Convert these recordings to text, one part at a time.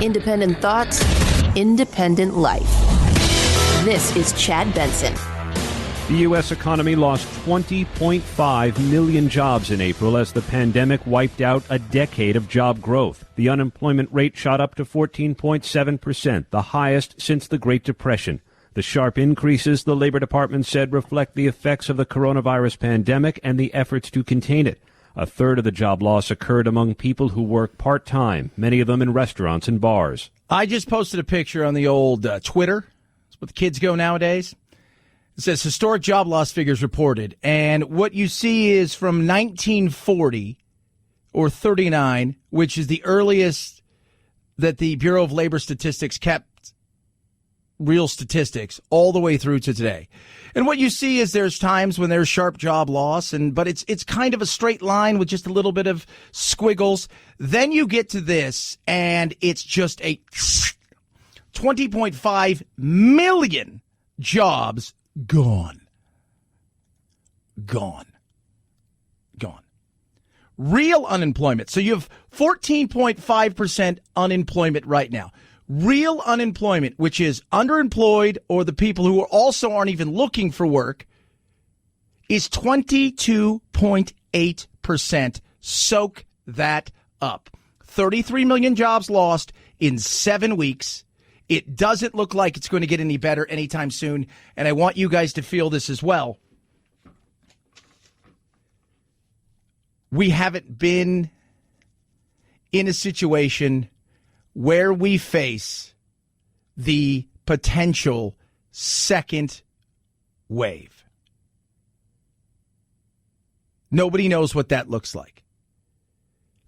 Independent thoughts, independent life. This is Chad Benson. The U.S. economy lost 20.5 million jobs in April as the pandemic wiped out a decade of job growth. The unemployment rate shot up to 14.7%, the highest since the Great Depression. The sharp increases, the Labor Department said, reflect the effects of the coronavirus pandemic and the efforts to contain it. A third of the job loss occurred among people who work part-time, many of them in restaurants and bars. I just posted a picture on the old Twitter. That's what the kids go nowadays. It says historic job loss figures reported. And what you see is from 1940 or 39, which is the earliest that the Bureau of Labor Statistics kept real statistics, all the way through to today. And what you see is there's times when there's sharp job loss, but it's kind of a straight line with just a little bit of squiggles. Then you get to this, and it's just a 20.5 million jobs gone. Real unemployment. So you have 14.5% unemployment right now. Real unemployment, which is underemployed or the people who also aren't even looking for work, is 22.8%. Soak that up. 33 million jobs lost in 7 weeks. It doesn't look like it's going to get any better anytime soon, and I want you guys to feel this as well. We haven't been in a situation where we face the potential second wave. Nobody knows what that looks like.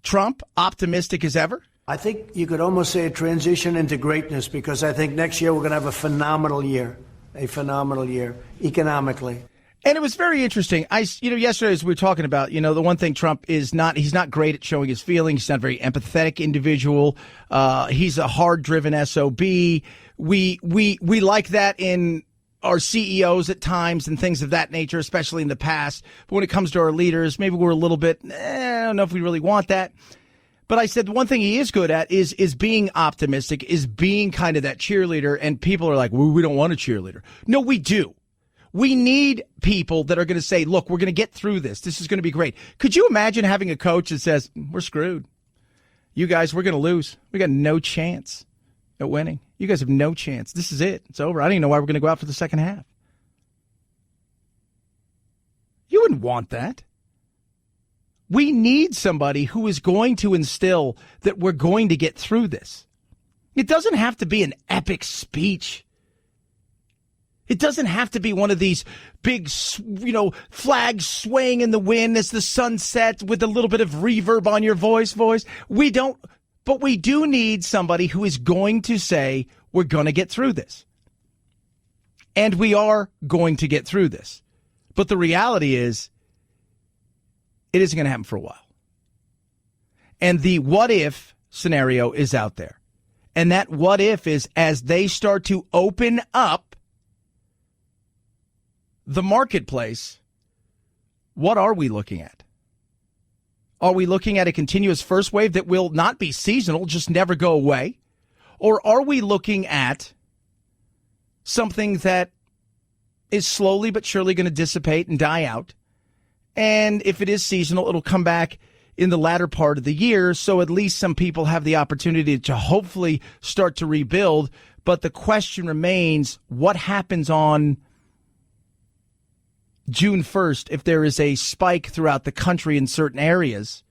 Trump, optimistic as ever? I think you could almost say a transition into greatness, because I think next year we're going to have a phenomenal year economically. And it was very interesting. Yesterday as we were talking about, the one thing Trump is not, he's not great at showing his feelings. He's not a very empathetic individual. He's a hard-driven SOB. We like that in our CEOs at times and things of that nature, especially in the past. But when it comes to our leaders, maybe we're a little bit, I don't know if we really want that. But I said the one thing he is good at is being optimistic, is being kind of that cheerleader. And people are like, well, we don't want a cheerleader. No, we do. We need people that are going to say, look, we're going to get through this. This is going to be great. Could you imagine having a coach that says, we're screwed. You guys, we're going to lose. We got no chance at winning. You guys have no chance. This is it. It's over. I don't even know why we're going to go out for the second half. You wouldn't want that. We need somebody who is going to instill that we're going to get through this. It doesn't have to be an epic speech. It doesn't have to be one of these big, flags swaying in the wind as the sun sets with a little bit of reverb on your voice. We don't, but we do need somebody who is going to say, we're going to get through this. And we are going to get through this. But the reality is, it isn't going to happen for a while. And the what if scenario is out there. And that what if is as they start to open up the marketplace, what are we looking at? Are we looking at a continuous first wave that will not be seasonal, just never go away? Or are we looking at something that is slowly but surely going to dissipate and die out? And if it is seasonal, it'll come back in the latter part of the year. So at least some people have the opportunity to hopefully start to rebuild. But the question remains, what happens on June 1st if there is a spike throughout the country in certain areas?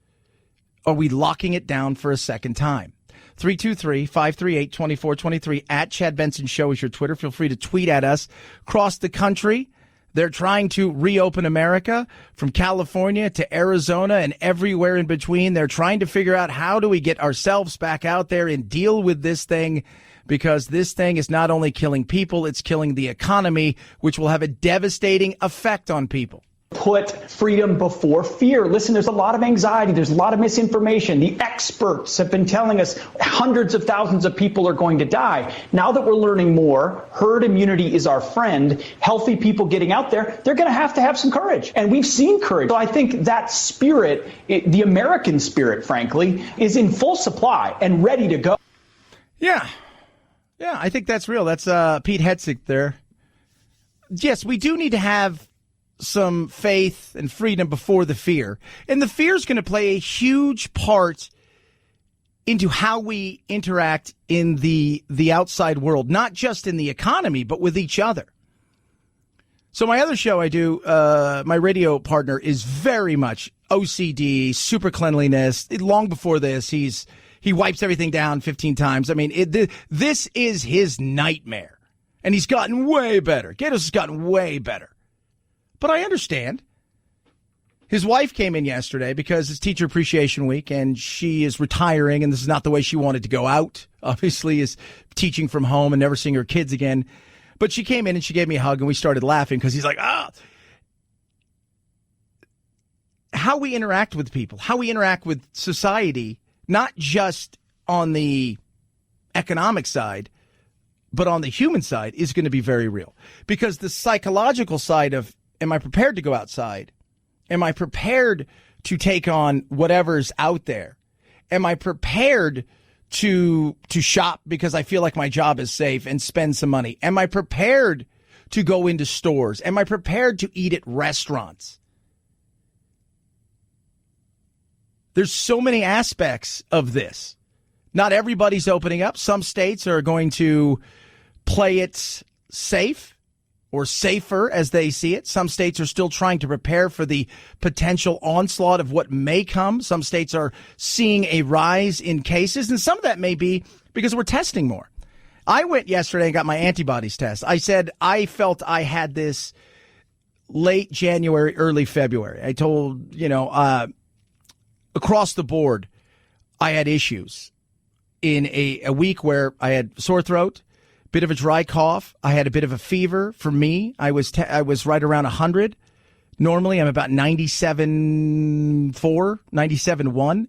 Are we locking it down for a second time? 323-538-2423 at Chad Benson Show is your Twitter. Feel free to tweet at us. Across the country, they're trying to reopen America from California to Arizona and everywhere in between. They're trying to figure out how do we get ourselves back out there and deal with this thing, because this thing is not only killing people, it's killing the economy, which will have a devastating effect on people. Put freedom before fear. Listen, there's a lot of anxiety. There's a lot of misinformation. The experts have been telling us hundreds of thousands of people are going to die. Now that we're learning more, herd immunity is our friend. Healthy people getting out there, they're going to have some courage. And we've seen courage. So I think that spirit, the American spirit, frankly, is in full supply and ready to go. Yeah. Yeah, I think that's real. That's Pete Hetzig there. Yes, we do need to have some faith and freedom before the fear. And the fear is going to play a huge part into how we interact in the outside world, not just in the economy, but with each other. So my other show I do, my radio partner is very much OCD, super cleanliness. Long before this, he wipes everything down 15 times. I mean, this is his nightmare. And he's gotten way better. Gatos has gotten way better. But I understand. His wife came in yesterday because it's Teacher Appreciation Week, and she is retiring, and this is not the way she wanted to go out. Obviously, is teaching from home and never seeing her kids again. But she came in and she gave me a hug, and we started laughing because he's like, how we interact with people, how we interact with society, not just on the economic side, but on the human side, is going to be very real. Because the psychological side of, am I prepared to go outside? Am I prepared to take on whatever's out there? Am I prepared to shop because I feel like my job is safe and spend some money? Am I prepared to go into stores? Am I prepared to eat at restaurants? There's so many aspects of this. Not everybody's opening up. Some states are going to play it safe or safer as they see it. Some states are still trying to prepare for the potential onslaught of what may come. Some states are seeing a rise in cases, and some of that may be because we're testing more. I went yesterday and got my antibodies test. I said I felt I had this late January, early February. I told, across the board, I had issues in a week where I had sore throat, bit of a dry cough. I had a bit of a fever. For me, I was right around 100. Normally, I'm about 97.4, 97.1,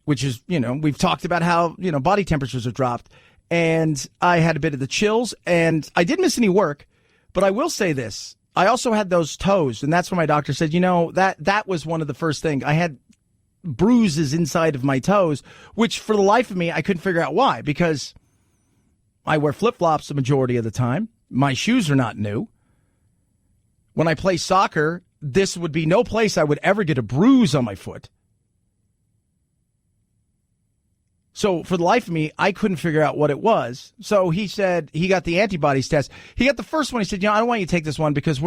which is, we've talked about how, body temperatures have dropped. And I had a bit of the chills, and I didn't miss any work. But I will say this. I also had those toes, and that's when my doctor said, that was one of the first things. I had bruises inside of my toes, which for the life of me, I couldn't figure out why, because I wear flip-flops the majority of the time. My shoes are not new. When I play soccer, this would be no place I would ever get a bruise on my foot. So for the life of me, I couldn't figure out what it was. So he said he got the antibodies test. He got the first one. He said, I don't want you to take this one because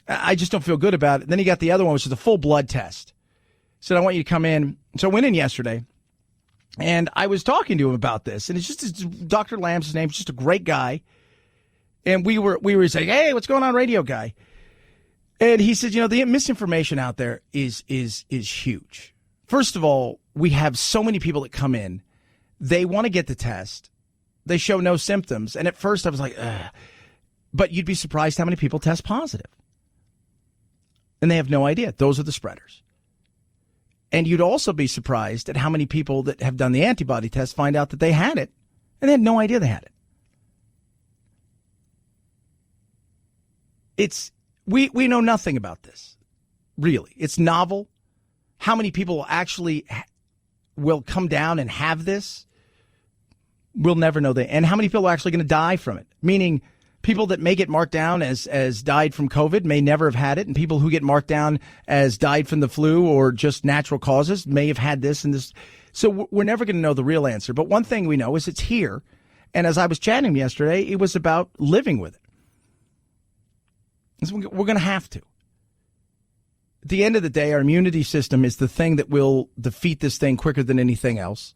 I just don't feel good about it. Then he got the other one, which is a full blood test. He said, I want you to come in. So I went in yesterday. And I was talking to him about this, and it's Dr. Lamb's his name. He's just a great guy. And we were saying, hey, what's going on, radio guy? And he said, the misinformation out there is huge. First of all, we have so many people that come in. They want to get the test. They show no symptoms. And at first I was like, ugh. But you'd be surprised how many people test positive. And they have no idea. Those are the spreaders. And you'd also be surprised at how many people that have done the antibody test find out that they had it, and they had no idea they had it. We know nothing about this, really. It's novel. How many people actually will come down and have this? We'll never know that. And how many people are actually going to die from it? Meaning people that may get marked down as died from COVID may never have had it, and people who get marked down as died from the flu or just natural causes may have had this and this. So we're never going to know the real answer. But one thing we know is it's here. And as I was chatting yesterday, it was about living with it. So we're going to have to. At the end of the day, our immunity system is the thing that will defeat this thing quicker than anything else.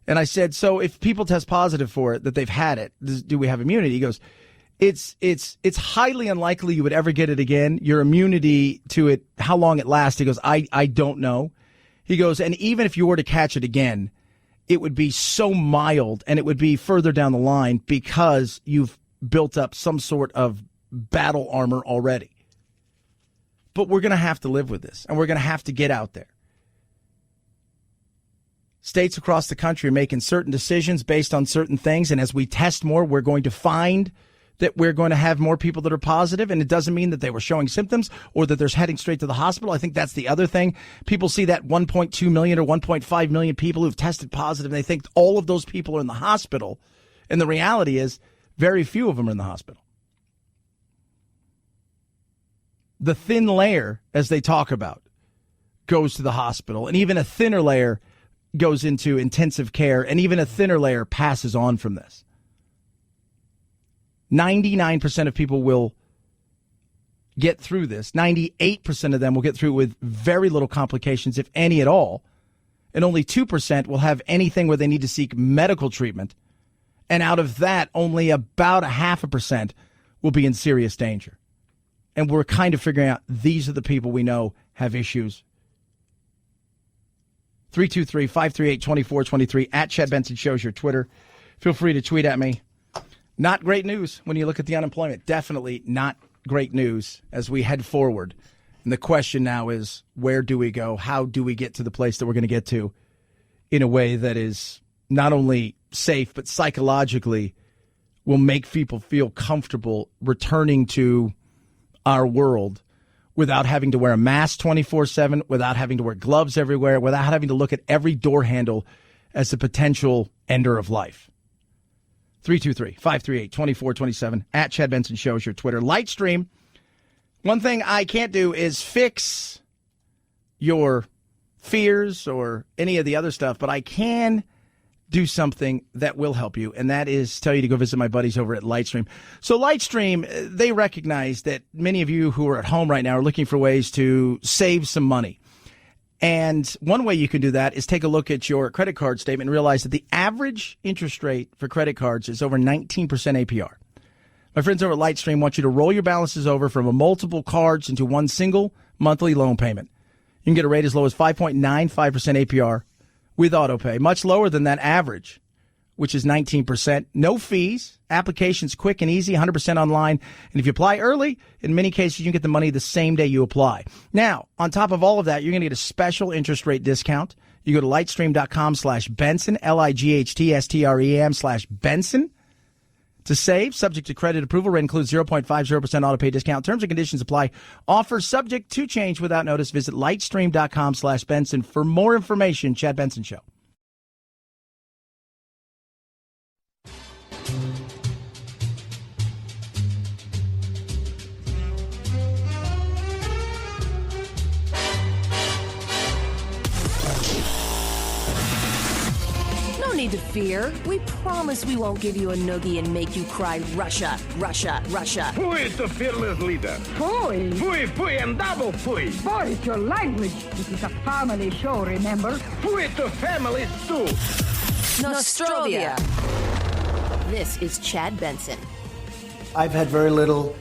And I said, so if people test positive for it, that they've had it, do we have immunity? He goes, it's highly unlikely you would ever get it again. Your immunity to it, how long it lasts, he goes, I don't know. He goes, and even if you were to catch it again, it would be so mild and it would be further down the line because you've built up some sort of battle armor already. But we're going to have to live with this, and we're going to have to get out there. States across the country are making certain decisions based on certain things, and as we test more, we're going to find that we're going to have more people that are positive, and it doesn't mean that they were showing symptoms or that they're heading straight to the hospital. I think that's the other thing. People see that 1.2 million or 1.5 million people who've tested positive, and they think all of those people are in the hospital. And the reality is very few of them are in the hospital. The thin layer, as they talk about, goes to the hospital, and even a thinner layer goes into intensive care, and even a thinner layer passes on from this. 99% of people will get through this. 98% of them will get through with very little complications, if any at all. And only 2% will have anything where they need to seek medical treatment. And out of that, only about 0.5% will be in serious danger. And we're kind of figuring out these are the people we know have issues. 323-538-2423 at Chad Benson Show's your Twitter. Feel free to tweet at me. Not great news when you look at the unemployment. Definitely not great news as we head forward. And the question now is, where do we go? How do we get to the place that we're going to get to in a way that is not only safe, but psychologically will make people feel comfortable returning to our world without having to wear a mask 24/7, without having to wear gloves everywhere, without having to look at every door handle as a potential ender of life. 323-538-2427 at Chad Benson Show is your Twitter. Lightstream. One thing I can't do is fix your fears or any of the other stuff, but I can do something that will help you, and that is tell you to go visit my buddies over at Lightstream. So Lightstream, they recognize that many of you who are at home right now are looking for ways to save some money. And one way you can do that is take a look at your credit card statement and realize that the average interest rate for credit cards is over 19% APR. My friends over at Lightstream want you to roll your balances over from multiple cards into one single monthly loan payment. You can get a rate as low as 5.95% APR with autopay, much lower than that average, which is 19%. No fees. Application's quick and easy, 100% online. And if you apply early, in many cases, you can get the money the same day you apply. Now, on top of all of that, you're going to get a special interest rate discount. You go to lightstream.com/Benson, LIGHTSTREAM/Benson to save. Subject to credit approval. Rate includes 0.50% autopay discount. Terms and conditions apply. Offer subject to change without notice. Visit lightstream.com/Benson for more information. Chad Benson Show. No need to fear. We promise we won't give you a noogie and make you cry Russia, Russia, Russia. Who is the fearless leader? Fui. Fui, fui, and double fui. Boy, it's your language. This is a family show, remember? Fui to families too. Nostrovia. This is Chad Benson. I've had very little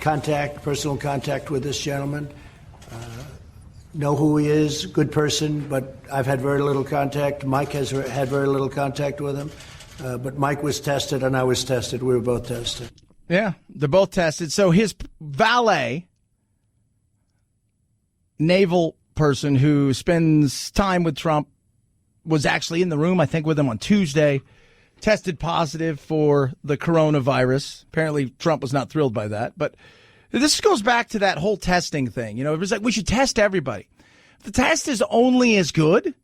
personal contact with this gentleman. Know who he is, good person, but I've had very little contact. Mike has had very little contact with him. But Mike was tested and I was tested. We were both tested. Yeah, they're both tested. So his valet, naval person who spends time with Trump, was actually in the room, I think, with him on Tuesday, tested positive for the coronavirus. Apparently, Trump was not thrilled by that. But this goes back to that whole testing thing. You know, it was like we should test everybody. The test is only as good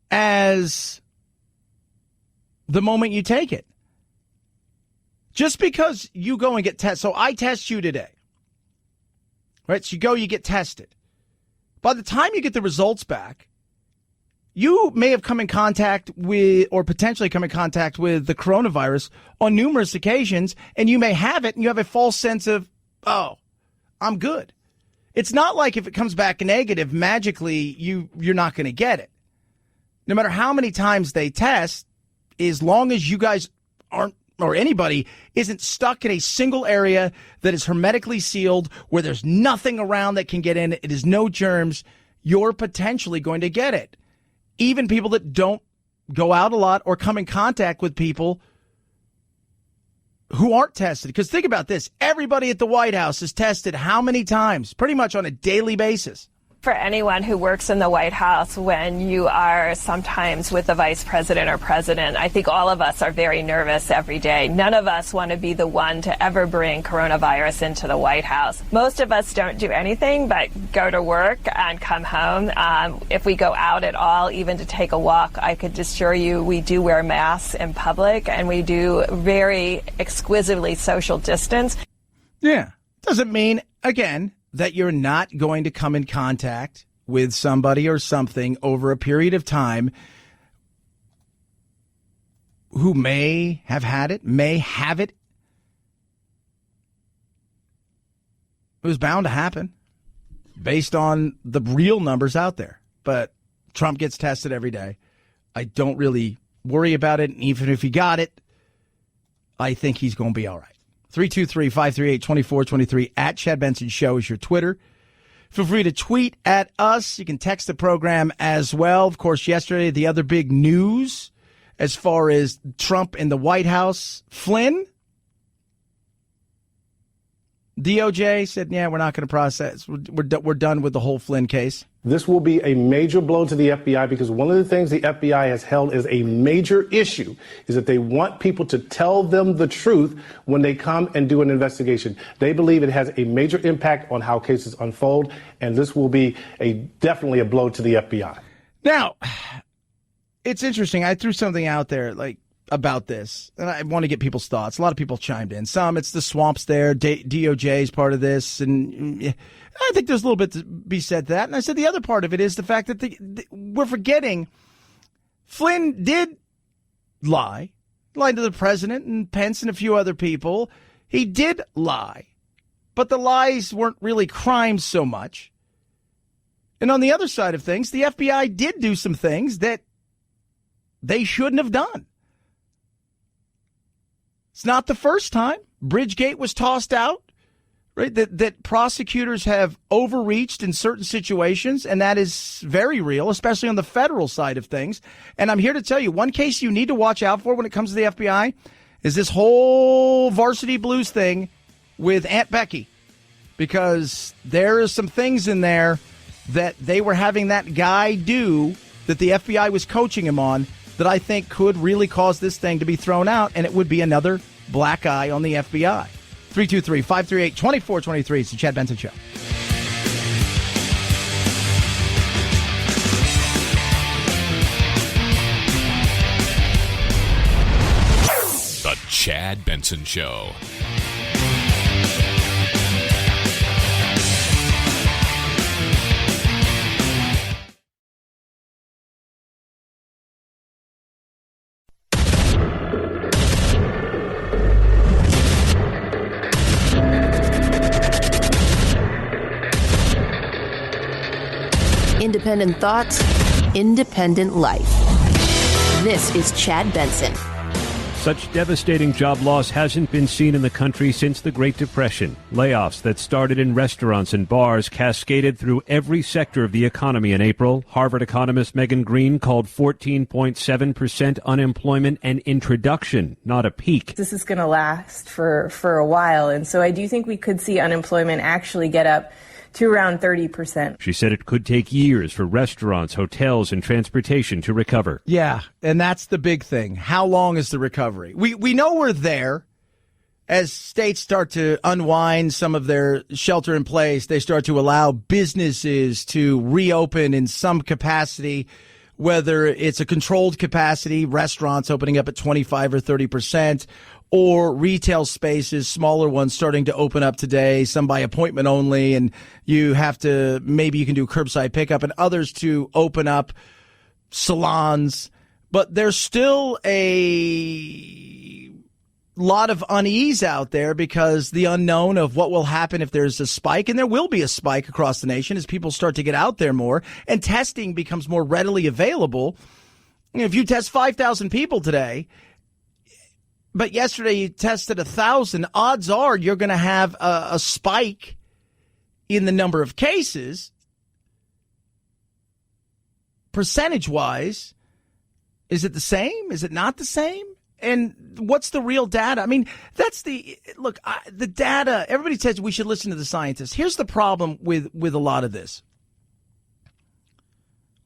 as the moment you take it. Just because you go and get tested. So I test you today. Right? So you go, you get tested. By the time you get the results back, you may have come in contact with, or potentially come in contact with, the coronavirus on numerous occasions, and you may have it, and you have a false sense of, oh, I'm good. It's not like if it comes back negative, magically you're not going to get it. No matter how many times they test, as long as you guys aren't, or anybody isn't stuck in a single area that is hermetically sealed, where there's nothing around that can get in, it is no germs, you're potentially going to get it. Even people that don't go out a lot or come in contact with people who aren't tested. Because think about this. Everybody at the White House is tested how many times? Pretty much on a daily basis. For anyone who works in the White House, when you are sometimes with the vice president or president, I think all of us are very nervous every day. None of us want to be the one to ever bring coronavirus into the White House. Most of us don't do anything but go to work and come home. If we go out at all, even to take a walk, I could assure you we do wear masks in public, and we do very exquisitely social distance. Yeah. Doesn't mean, again, that you're not going to come in contact with somebody or something over a period of time who may have had it, may have it. It was bound to happen based on the real numbers out there. But Trump gets tested every day. I don't really worry about it. And even if he got it, I think he's going to be all right. 323-538-2423 at Chad Benson Show is your Twitter. Feel free to tweet at us. You can text the program as well. Of course, yesterday, the other big news as far as Trump in the White House, Flynn, DOJ said, yeah, we're not going to process. We're done with the whole Flynn case. This will be a major blow to the FBI because one of the things the FBI has held as a major issue is that they want people to tell them the truth when they come and do an investigation. They believe it has a major impact on how cases unfold, and this will be definitely a blow to the FBI. Now, it's interesting. I threw something out there about this, and I want to get people's thoughts. A lot of people chimed in. Some, it's the swamps there. DOJ is part of this, and I think there's a little bit to be said to that. And I said the other part of it is the fact that we're forgetting Flynn did lie to the president and Pence and a few other people. He did lie, but the lies weren't really crimes so much. And on the other side of things, the FBI did do some things that they shouldn't have done. It's not the first time. Bridgegate was tossed out, right? That prosecutors have overreached in certain situations, and that is very real, especially on the federal side of things. And I'm here to tell you, one case you need to watch out for when it comes to the FBI is this whole Varsity Blues thing with Aunt Becky, because there is some things in there that they were having that guy do that the FBI was coaching him on that I think could really cause this thing to be thrown out, and it would be another black eye on the FBI. 323-538-2423. It's the Chad Benson Show. The Chad Benson Show. Independent thoughts, independent life. This is Chad Benson. Such devastating job loss hasn't been seen in the country since the Great Depression. Layoffs that started in restaurants and bars cascaded through every sector of the economy in April. Harvard economist Megan Green called 14.7% unemployment an introduction, not a peak. This is going to last for a while, and so I do think we could see unemployment actually get up to around 30%. She said it could take years for restaurants, hotels, and transportation to recover. Yeah, and that's the big thing. How long is the recovery? We know we're there. As states start to unwind some of their shelter in place, they start to allow businesses to reopen in some capacity, whether it's a controlled capacity, restaurants opening up at 25 or 30%, or retail spaces, smaller ones starting to open up today, some by appointment only, and maybe you can do curbside pickup, and others to open up salons. But there's still a lot of unease out there because the unknown of what will happen if there's a spike, and there will be a spike across the nation as people start to get out there more and testing becomes more readily available. If you test 5,000 people today, but yesterday you tested 1,000, odds are you're going to have a spike in the number of cases. Percentage-wise, is it the same? Is it not the same? And what's the real data? I mean, the data, everybody says we should listen to the scientists. Here's the problem with a lot of this.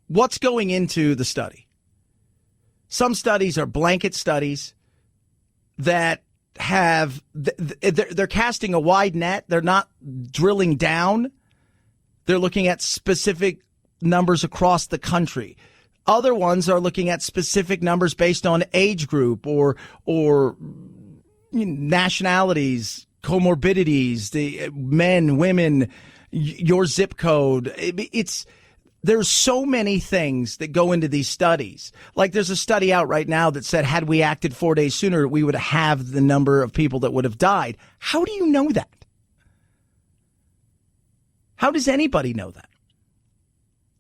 What's going into the study? Some studies are blanket studies that have, they're casting a wide net. They're not drilling down. They're looking at specific numbers across the country. Other ones are looking at specific numbers based on age group or nationalities, comorbidities, the men, women, your zip code. There's so many things that go into these studies. Like there's a study out right now that said had we acted 4 days sooner, we would have the number of people that would have died. How do you know that? How does anybody know that?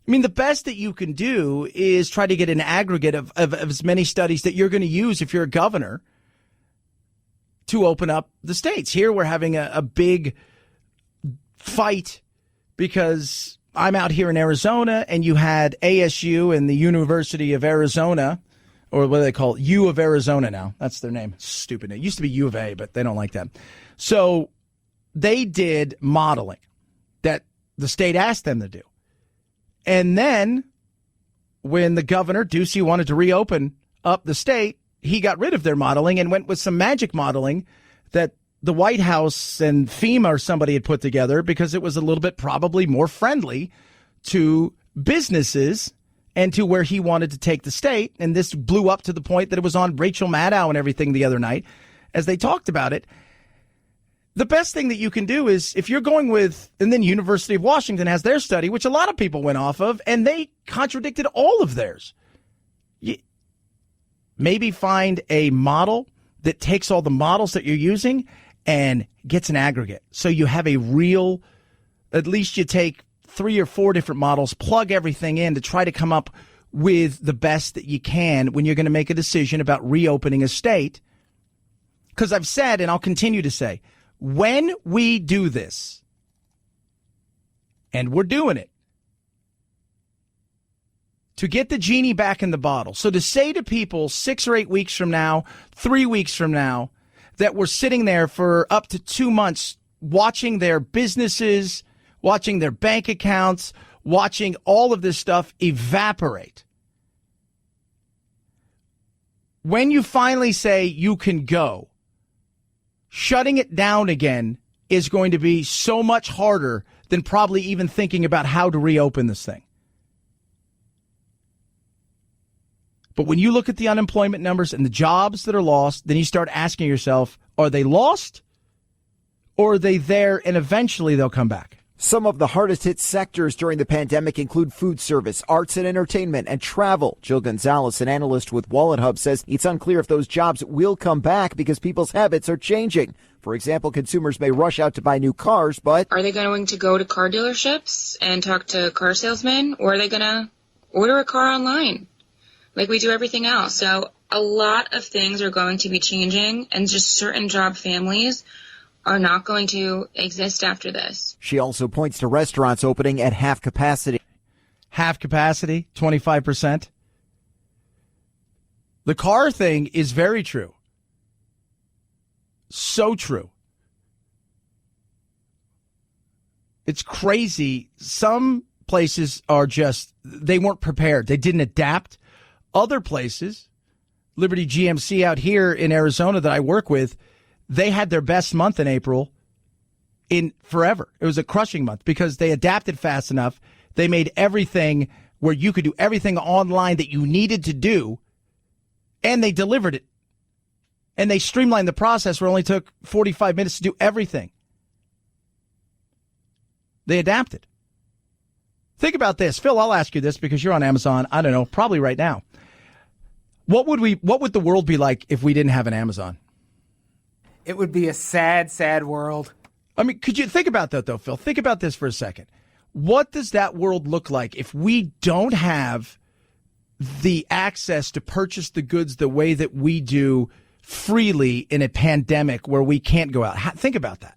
I mean, the best that you can do is try to get an aggregate of as many studies that you're going to use if you're a governor to open up the states. Here we're having a big fight because I'm out here in Arizona and you had ASU and the University of Arizona, or what do they call it? U of Arizona now. That's their name. Stupid name. It used to be U of A, but they don't like that. So they did modeling that the state asked them to do. And then when the governor, Ducey, wanted to reopen up the state, he got rid of their modeling and went with some magic modeling that the White House and FEMA or somebody had put together because it was a little bit probably more friendly to businesses and to where he wanted to take the state. And this blew up to the point that it was on Rachel Maddow and everything the other night as they talked about it. The best thing that you can do is if you're going with, and then University of Washington has their study, which a lot of people went off of, and they contradicted all of theirs. Maybe find a model that takes all the models that you're using and gets an aggregate. So you have a real, at least you take 3 or 4 different models, plug everything in to try to come up with the best that you can when you're going to make a decision about reopening a state. Because I've said, and I'll continue to say, when we do this, and we're doing it, to get the genie back in the bottle. So to say to people 6 or 8 weeks from now, 3 weeks from now, that we're sitting there for up to 2 months watching their businesses, watching their bank accounts, watching all of this stuff evaporate. When you finally say you can go, shutting it down again is going to be so much harder than probably even thinking about how to reopen this thing. But when you look at the unemployment numbers and the jobs that are lost, then you start asking yourself, are they lost or are they there and eventually they'll come back? Some of the hardest hit sectors during the pandemic include food service, arts and entertainment, and travel. Jill Gonzalez, an analyst with Wallet Hub, says it's unclear if those jobs will come back because people's habits are changing. For example, consumers may rush out to buy new cars, but are they going to go to car dealerships and talk to car salesmen, or are they going to order a car online like we do everything else? So a lot of things are going to be changing, and just certain job families are not going to exist after this. She also points to restaurants opening at half capacity. Half capacity, 25%. The car thing is very true. So true. It's crazy. Some places are just, they weren't prepared. They didn't adapt. Other places, Liberty GMC out here in Arizona that I work with, they had their best month in April in forever. It was a crushing month because they adapted fast enough. They made everything where you could do everything online that you needed to do, and they delivered it. And they streamlined the process where it only took 45 minutes to do everything. They adapted. Think about this. Phil, I'll ask you this because you're on Amazon, I don't know, probably right now. What would the world be like if we didn't have an Amazon? It would be a sad, sad world. I mean, could you think about that, though, Phil? Think about this for a second. What does that world look like if we don't have the access to purchase the goods the way that we do freely in a pandemic where we can't go out? Think about that.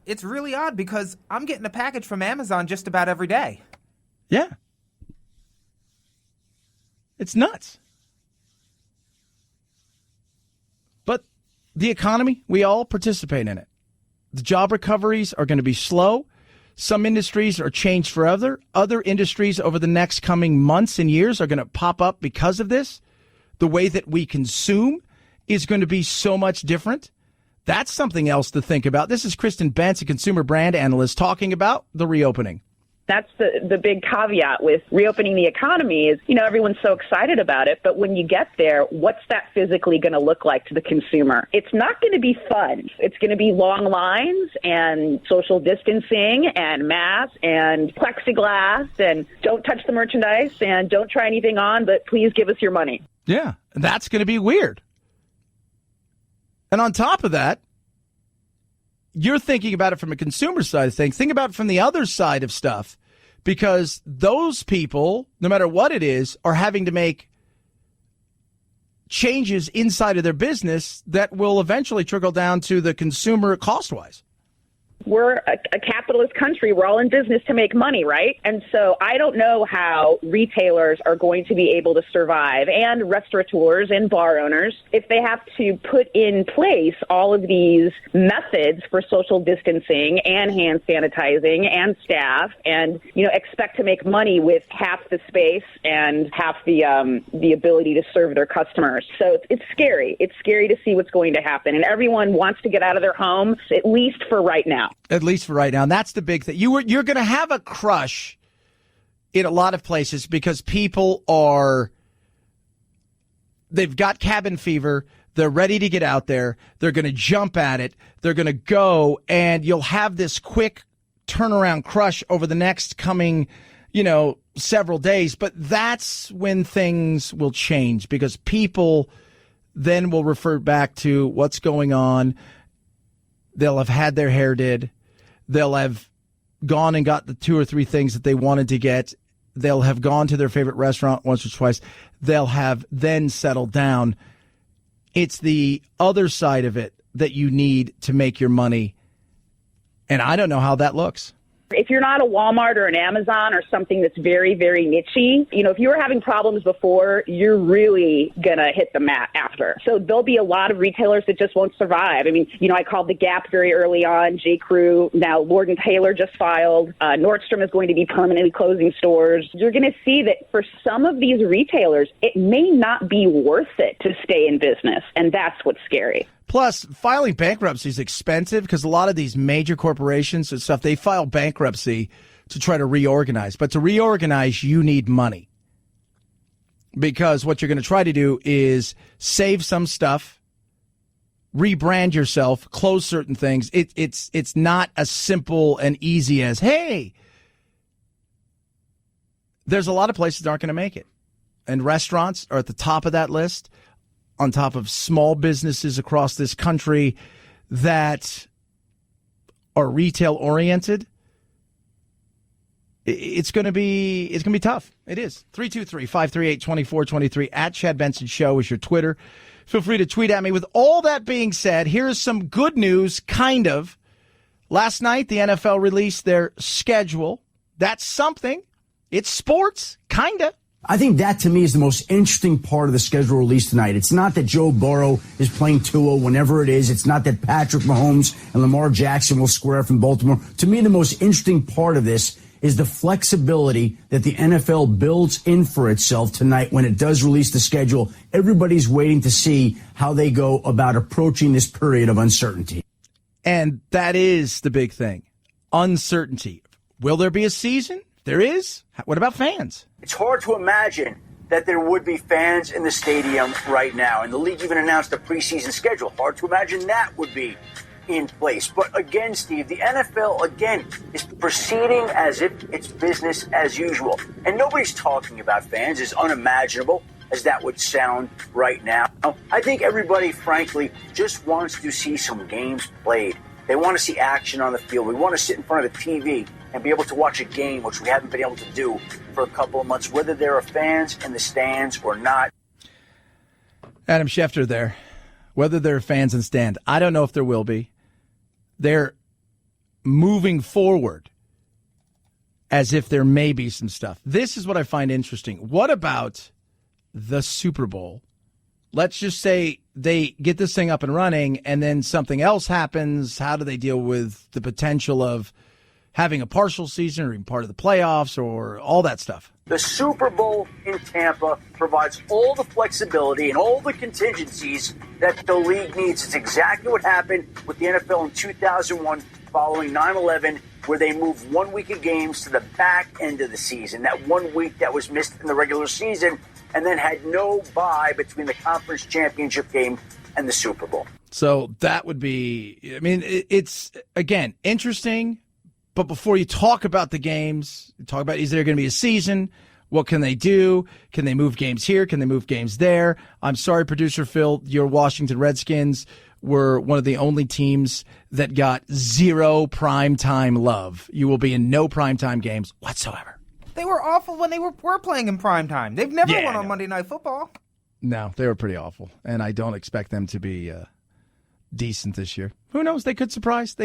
It's really odd because I'm getting a package from Amazon just about every day. Yeah. It's nuts. But the economy, we all participate in it. The job recoveries are going to be slow. Some industries are changed forever. Other industries over the next coming months and years are going to pop up because of this. The way that we consume is going to be so much different. That's something else to think about. This is Kristen Bentz, a consumer brand analyst, talking about the reopening. That's the big caveat with reopening the economy is, everyone's so excited about it. But when you get there, what's that physically going to look like to the consumer? It's not going to be fun. It's going to be long lines and social distancing and masks and plexiglass and don't touch the merchandise and don't try anything on, but please give us your money. Yeah, that's going to be weird. And on top of that, you're thinking about it from a consumer side of things. Think about it from the other side of stuff, because those people, no matter what it is, are having to make changes inside of their business that will eventually trickle down to the consumer cost-wise. We're a capitalist country. We're all in business to make money, right? And so I don't know how retailers are going to be able to survive, and restaurateurs and bar owners, if they have to put in place all of these methods for social distancing and hand sanitizing and staff and, expect to make money with half the space and half the ability to serve their customers. So it's scary. It's scary to see what's going to happen. And everyone wants to get out of their homes, at least for right now. At least for right now. And that's the big thing. You're going to have a crush in a lot of places because people they've got cabin fever. They're ready to get out there. They're going to jump at it. They're going to go, and you'll have this quick turnaround crush over the next coming, several days. But that's when things will change, because people then will refer back to what's going on. They'll have had their hair did. They'll have gone and got the 2 or 3 things that they wanted to get. They'll have gone to their favorite restaurant once or twice. They'll have then settled down. It's the other side of it that you need to make your money. And I don't know how that looks. If you're not a Walmart or an Amazon or something that's very, very niche-y, if you were having problems before, you're really going to hit the mat after. So there'll be a lot of retailers that just won't survive. I mean, I called the Gap very early on, J.Crew. Now Lord & Taylor just filed. Nordstrom is going to be permanently closing stores. You're going to see that for some of these retailers, it may not be worth it to stay in business. And that's what's scary. Plus, filing bankruptcy is expensive because a lot of these major corporations and stuff, they file bankruptcy to try to reorganize. But to reorganize, you need money. Because what you're going to try to do is save some stuff, rebrand yourself, close certain things. It's not as simple and easy as, hey, there's a lot of places that aren't going to make it. And restaurants are at the top of that list, on top of small businesses across this country that are retail oriented. It's going to be tough. It is. 323-538-2423 at Chad Benson Show is your Twitter. Feel free to tweet at me. With all that being said, here's some good news, kind of. Last night, the NFL released their schedule. That's something. It's sports, kind of. I think that, to me, is the most interesting part of the schedule released tonight. It's not that Joe Burrow is playing Tua whenever it is. It's not that Patrick Mahomes and Lamar Jackson will square from Baltimore. To me, the most interesting part of this is the flexibility that the NFL builds in for itself tonight when it does release the schedule. Everybody's waiting to see how they go about approaching this period of uncertainty. And that is the big thing. Uncertainty. Will there be a season? There is. What about fans? It's hard to imagine that there would be fans in the stadium right now. And the league even announced a preseason schedule. Hard to imagine that would be in place. But again, Steve, the NFL, again, is proceeding as if it's business as usual. And nobody's talking about fans, as unimaginable as that would sound right now. I think everybody, frankly, just wants to see some games played. They want to see action on the field. We want to sit in front of the TV and be able to watch a game, which we haven't been able to do for a couple of months, whether there are fans in the stands or not. Adam Schefter there. Whether there are fans in stand, I don't know if there will be. They're moving forward as if there may be some stuff. This is what I find interesting. What about the Super Bowl? Let's just say they get this thing up and running and then something else happens. How do they deal with the potential of having a partial season or even part of the playoffs or all that stuff. The Super Bowl in Tampa provides all the flexibility and all the contingencies that the league needs. It's exactly what happened with the NFL in 2001 following 9/11, where they moved 1 week of games to the back end of the season. That 1 week that was missed in the regular season, and then had no bye between the conference championship game and the Super Bowl. So that would be, I mean, it's, again, interesting. But before you talk about the games, talk about, is there going to be a season? What can they do? Can they move games here? Can they move games there? I'm sorry, producer Phil, your Washington Redskins were one of the only teams that got zero primetime love. You will be in no primetime games whatsoever. They were awful when they were playing in primetime. They've never won on Monday Night Football. No, they were pretty awful. And I don't expect them to be decent this year. Who knows? They could surprise.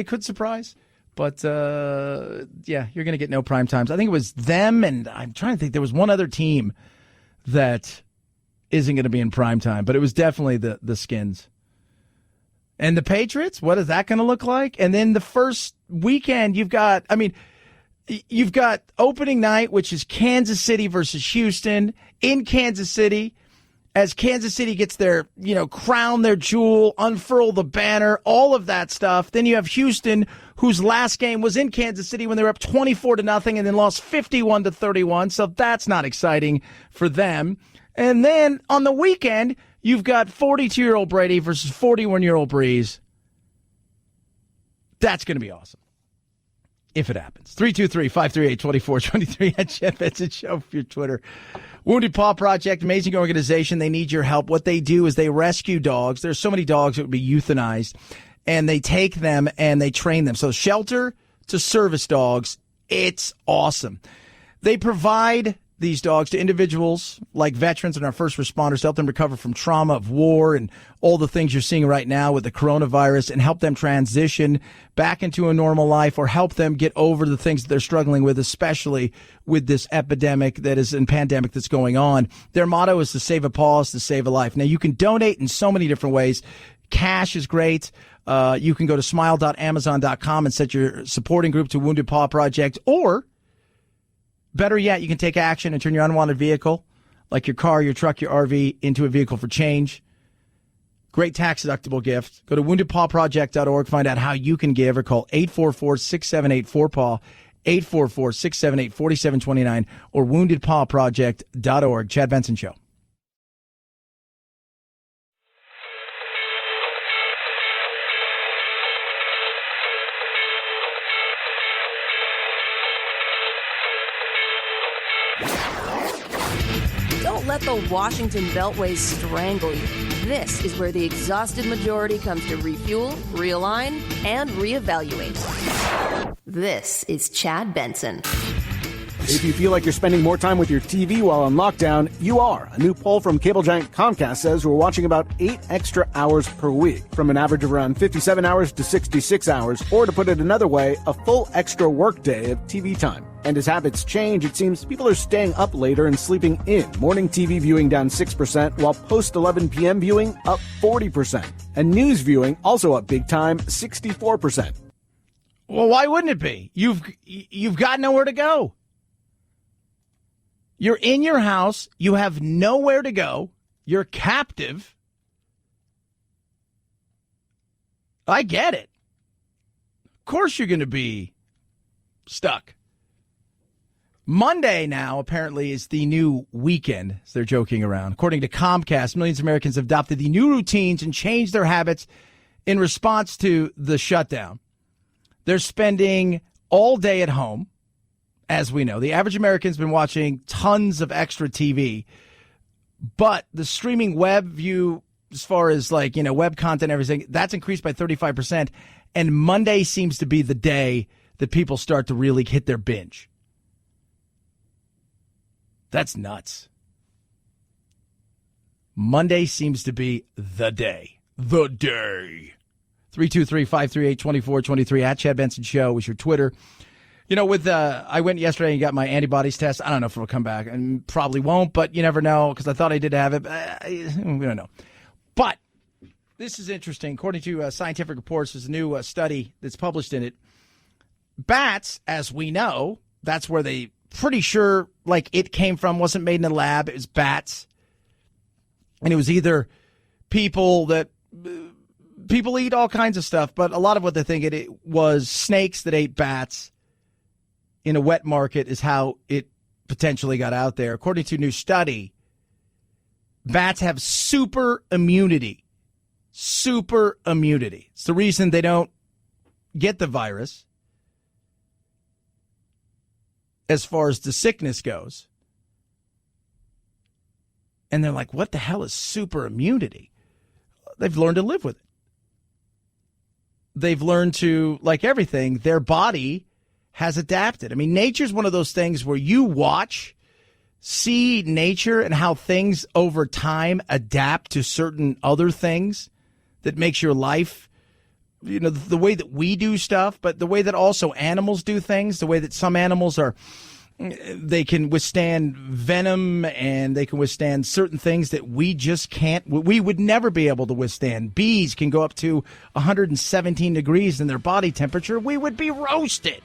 But, yeah, you're going to get no prime times. I think it was them, and I'm trying to think. There was one other team that isn't going to be in prime time, but it was definitely the Skins. And the Patriots, what is that going to look like? And then the first weekend, you've got opening night, which is Kansas City versus Houston in Kansas City. As Kansas City gets their, crown their jewel, unfurl the banner, all of that stuff. Then you have Houston, whose last game was in Kansas City when they were up 24-0 and then lost 51-31. So that's not exciting for them. And then on the weekend, you've got 42-year-old Brady versus 41-year-old Breeze. That's going to be awesome. If it happens. 323-538-2423 at Chad Benson Show for your Twitter. Wounded Paw Project, amazing organization. They need your help. What they do is they rescue dogs. There's so many dogs that would be euthanized, and they take them and they train them. So shelter to service dogs, it's awesome. They provide these dogs to individuals like veterans and our first responders, help them recover from trauma of war and all the things you're seeing right now with the coronavirus, and help them transition back into a normal life, or help them get over the things that they're struggling with, especially with this epidemic and pandemic that's going on. Their motto is to save a paw is to save a life. Now, you can donate in so many different ways. Cash is great. You can go to smile.amazon.com and set your supporting group to Wounded Paw Project, or better yet, you can take action and turn your unwanted vehicle, like your car, your truck, your RV, into a vehicle for change. Great tax-deductible gift. Go to woundedpawproject.org, find out how you can give, or call 844-678-4PAW, 844-678-4729, or woundedpawproject.org. Chad Benson Show. Don't let the Washington Beltway strangle you. This is where the exhausted majority comes to refuel, realign, and reevaluate. This is Chad Benson. If you feel like you're spending more time with your TV while on lockdown, you are. A new poll from cable giant Comcast says we're watching about 8 extra hours per week, from an average of around 57 hours to 66 hours, or to put it another way, a full extra workday of TV time. And as habits change, it seems people are staying up later and sleeping in. Morning TV viewing down 6%, while post-11 p.m. viewing up 40%. And news viewing also up big time, 64%. Well, why wouldn't it be? You've got nowhere to go. You're in your house. You have nowhere to go. You're captive. I get it. Of course you're going to be stuck. Monday now apparently is the new weekend, as they're joking around. According to Comcast, millions of Americans have adopted the new routines and changed their habits in response to the shutdown. They're spending all day at home, as we know. The average American's been watching tons of extra TV, but the streaming web view, as far as web content and everything, that's increased by 35%. And Monday seems to be the day that people start to really hit their binge. That's nuts. Monday seems to be the day. The day. 323-538-2423 at Chad Benson Show was your Twitter. I went yesterday and got my antibodies test. I don't know if it'll come back, and probably won't, but you never know, because I thought I did have it. We don't know. But this is interesting. According to scientific reports, there's a new study that's published in it. bats, as we know, that's where they pretty sure like it came from, wasn't made in a lab. It was bats. And it was either people eat all kinds of stuff, but a lot of what they think it was snakes that ate bats in a wet market is how it potentially got out there. According to a new study, bats have super immunity. Super immunity. It's the reason they don't get the virus as far as the sickness goes. And they're like, what the hell is super immunity? They've learned to live with it. They've learned to, like everything, their body has adapted. I mean, nature's one of those things where you watch, see nature and how things over time adapt to certain other things that makes your life, you know, the way that we do stuff, but the way that also animals do things, the way that some animals they can withstand venom and they can withstand certain things that we just can't, we would never be able to withstand. Bees can go up to 117 degrees in their body temperature. We would be roasted.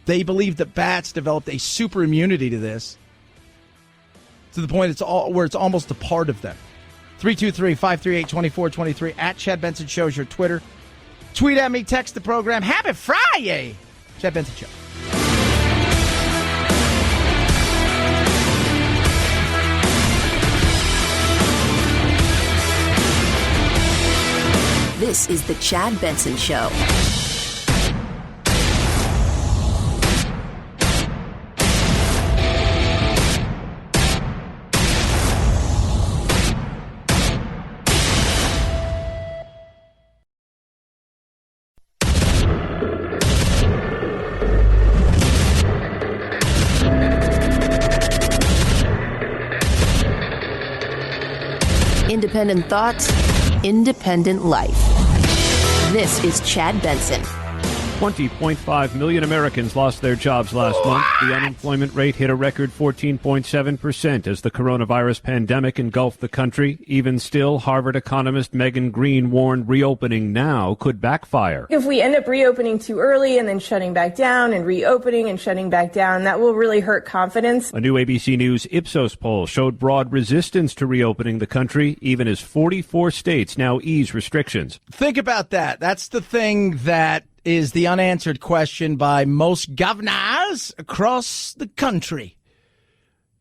They believe that bats developed a super immunity to this to the point where it's almost a part of them. 323-538-2423 at Chad Benson Show is your Twitter. Tweet at me, text the program. Happy Friday! Chad Benson Show. This is the Chad Benson Show. Independent thoughts, independent life. This is Chad Benson. 20.5 million Americans lost their jobs last month. The unemployment rate hit a record 14.7% as the coronavirus pandemic engulfed the country. Even still, Harvard economist Megan Green warned reopening now could backfire. If we end up reopening too early and then shutting back down and reopening and shutting back down, that will really hurt confidence. A new ABC News Ipsos poll showed broad resistance to reopening the country, even as 44 states now ease restrictions. Think about that. That's the thing that is the unanswered question by most governors across the country.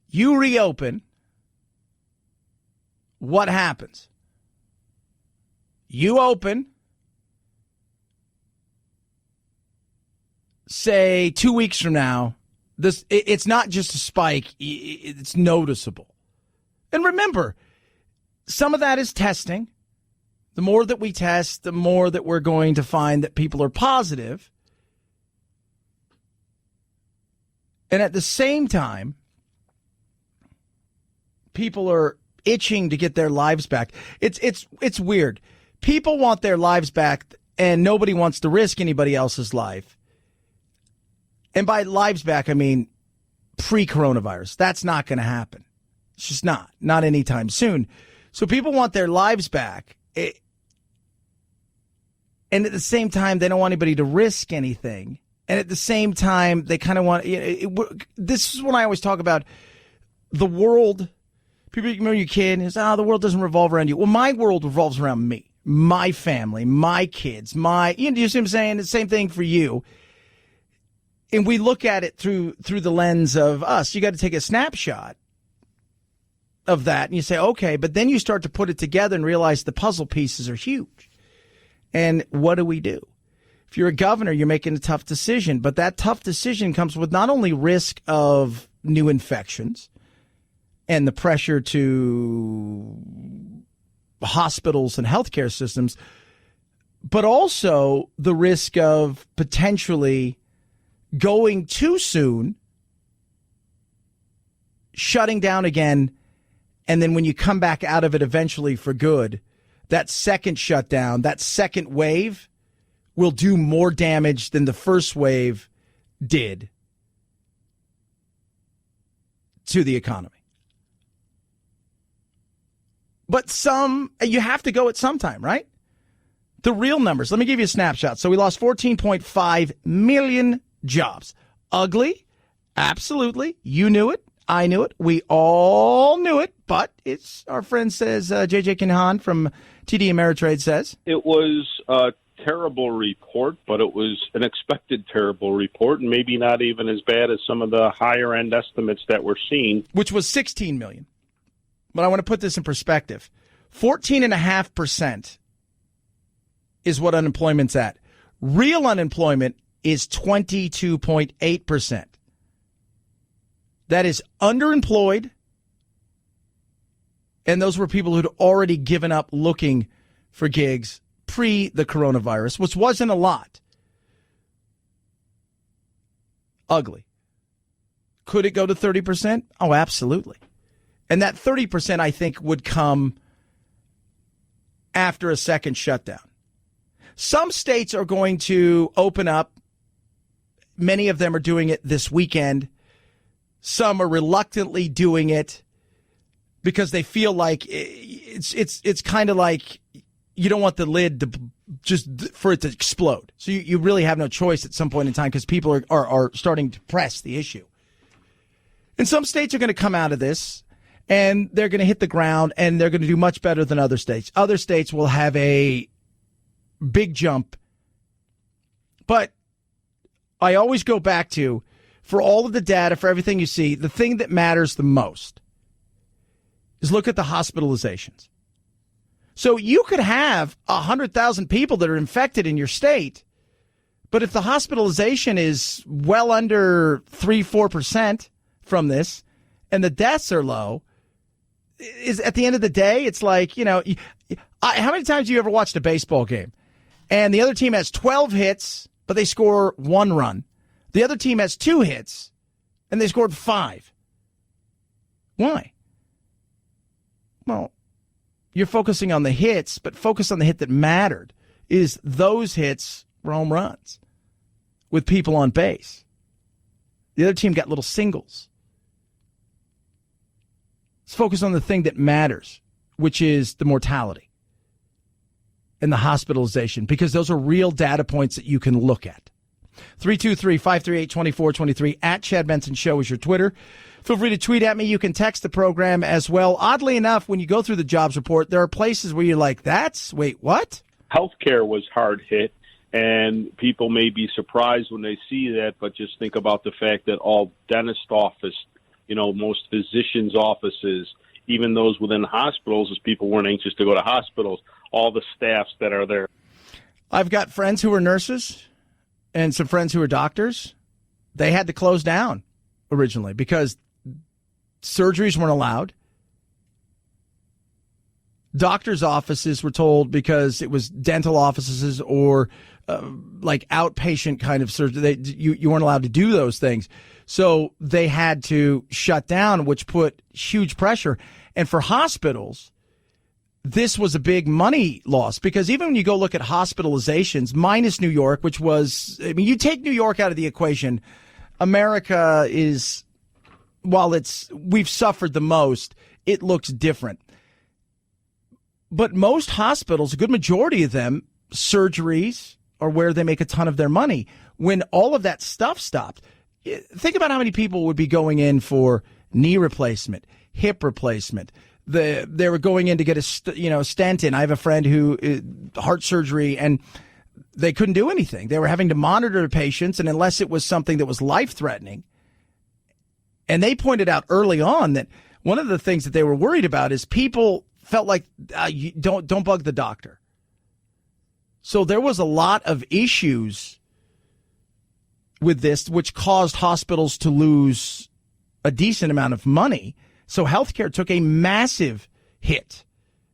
You reopen, what happens? You open, say 2 weeks from now, it's not just a spike, it's noticeable. And remember, some of that is testing. The more that we test, the more that we're going to find that people are positive. And at the same time, people are itching to get their lives back. It's weird. People want their lives back, and nobody wants to risk anybody else's life. And by lives back, I mean pre-coronavirus. That's not going to happen. It's just not anytime soon. So people want their lives back. And at the same time, they don't want anybody to risk anything. And at the same time, they kind of want, this is when I always talk about the world. People, remember your kid, and the world doesn't revolve around you. Well, my world revolves around me, my family, my kids, you know what I'm saying? The same thing for you. And we look at it through the lens of us. You got to take a snapshot of that and you say, okay, but then you start to put it together and realize the puzzle pieces are huge. And what do we do? If you're a governor, you're making a tough decision, but that tough decision comes with not only risk of new infections and the pressure to hospitals and healthcare systems, but also the risk of potentially going too soon, shutting down again, and then when you come back out of it eventually for good, that second shutdown, that second wave will do more damage than the first wave did to the economy. But you have to go at some time, right? The real numbers. Let me give you a snapshot. So we lost 14.5 million jobs. Ugly? Absolutely. You knew it. I knew it. We all knew it. But it's, our friend says, J.J. Kinhan from TD Ameritrade says. It was a terrible report, but it was an expected terrible report, and maybe not even as bad as some of the higher-end estimates that we're seeing. Which was 16 million. But I want to put this in perspective. 14.5% is what unemployment's at. Real unemployment is 22.8%. That is underemployed, and those were people who'd already given up looking for gigs pre the coronavirus, which wasn't a lot. Ugly. Could it go to 30%? Oh, absolutely. And that 30%, I think, would come after a second shutdown. Some states are going to open up. Many of them are doing it this weekend. Some are reluctantly doing it because they feel like it's kind of like you don't want the lid to just for it to explode. So you really have no choice at some point in time because people are starting to press the issue. And some states are going to come out of this and they're going to hit the ground and they're going to do much better than other states. Other states will have a big jump. But I always go back to, for all of the data, for everything you see, the thing that matters the most is look at the hospitalizations. So you could have 100,000 people that are infected in your state, but if the hospitalization is well under 3-4% from this and the deaths are low, is at the end of the day, it's like, how many times have you ever watched a baseball game and the other team has 12 hits, but they score 1 run? The other team has 2 hits, and they scored 5. Why? Well, you're focusing on the hits, but focus on the hit that mattered. Is those hits were home runs with people on base. The other team got little singles. Let's focus on the thing that matters, which is the mortality and the hospitalization, because those are real data points that you can look at. 323-538-2423 at Chad Benson Show is your Twitter. Feel free to tweet at me. You can text the program as well. Oddly enough, when you go through the jobs report, there are places where you're like, wait, what? Healthcare was hard hit, and people may be surprised when they see that, but just think about the fact that all dentist office, most physicians' offices, even those within hospitals, as people weren't anxious to go to hospitals, all the staffs that are there. I've got friends who are nurses and some friends who are doctors. They had to close down originally because surgeries weren't allowed. Doctors' offices were told, because it was dental offices or like outpatient kind of surgery, you weren't allowed to do those things. So they had to shut down, which put huge pressure. And for hospitals, this was a big money loss, because even when you go look at hospitalizations, minus New York, which was, you take New York out of the equation, America is, while we've suffered the most, it looks different. But most hospitals, a good majority of them, surgeries are where they make a ton of their money. When all of that stuff stopped, think about how many people would be going in for knee replacement, hip replacement. They were going in to get a stent in. I have a friend who heart surgery, and they couldn't do anything. They were having to monitor the patients, and unless it was something that was life-threatening. And they pointed out early on that one of the things that they were worried about is people felt like don't bug the doctor. So there was a lot of issues with this, which caused hospitals to lose a decent amount of money. So healthcare took a massive hit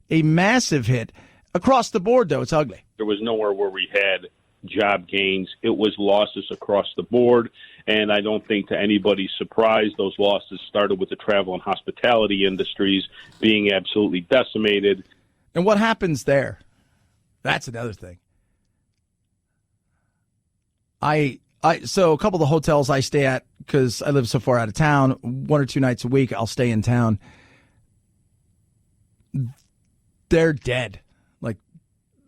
across the board, though. It's ugly. There was nowhere where we had job gains. It was losses across the board. And I don't think, to anybody's surprise, those losses started with the travel and hospitality industries being absolutely decimated. And what happens there? That's another thing. So a couple of the hotels I stay at, because I live so far out of town, 1 or 2 nights a week, I'll stay in town. They're dead. Like,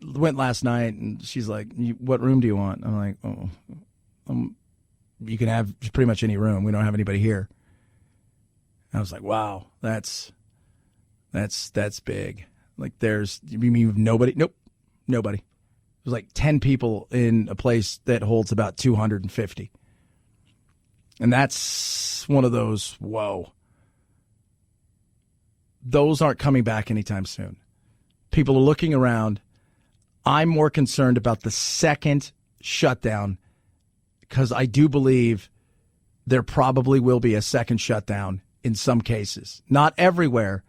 went last night, and she's like, what room do you want? I'm like, you can have pretty much any room. We don't have anybody here. I was like, wow, that's big. Like, you mean nobody? Nope, nobody. There's like 10 people in a place that holds about 250. And that's one of those, whoa. Those aren't coming back anytime soon. People are looking around. I'm more concerned about the second shutdown because I do believe there probably will be a second shutdown in some cases. Not everywhere,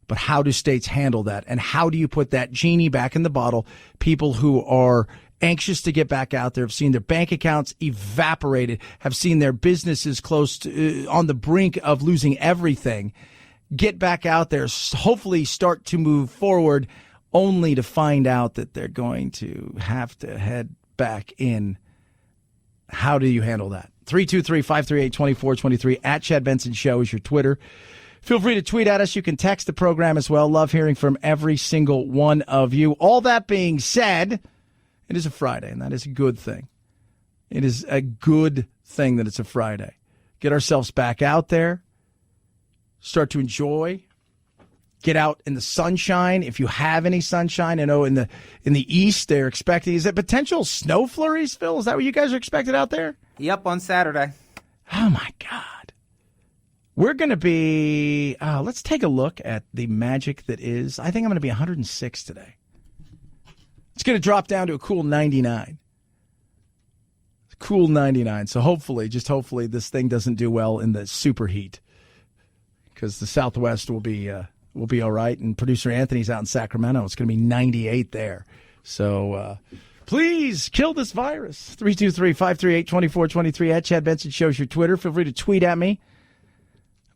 but how do states handle that? And how do you put that genie back in the bottle? People who are anxious to get back out there, have seen their bank accounts evaporated, have seen their businesses close to, on the brink of losing everything, get back out there, hopefully start to move forward, only to find out that they're going to have to head back in. How do you handle that? 323-538-2423 at Chad Benson Show is your Twitter. Feel free to tweet at us. You can text the program as well. Love hearing from every single one of you. All that being said, it is a Friday, and that is a good thing. It is a good thing that it's a Friday. Get ourselves back out there. Start to enjoy. Get out in the sunshine if you have any sunshine. I know in the east they're expecting, is it potential snow flurries, Phil? Is that what you guys are expected out there? Yep, on Saturday. Oh, my God. We're going to be, let's take a look at the magic that is, I think I'm going to be 106 today. It's going to drop down to a cool 99. Cool 99. So hopefully, just hopefully, this thing doesn't do well in the superheat because the Southwest will be all right. And producer Anthony's out in Sacramento. It's going to be 98 there. So please kill this virus. 323-538-2423 at Chad Benson Show's your Twitter. Feel free to tweet at me.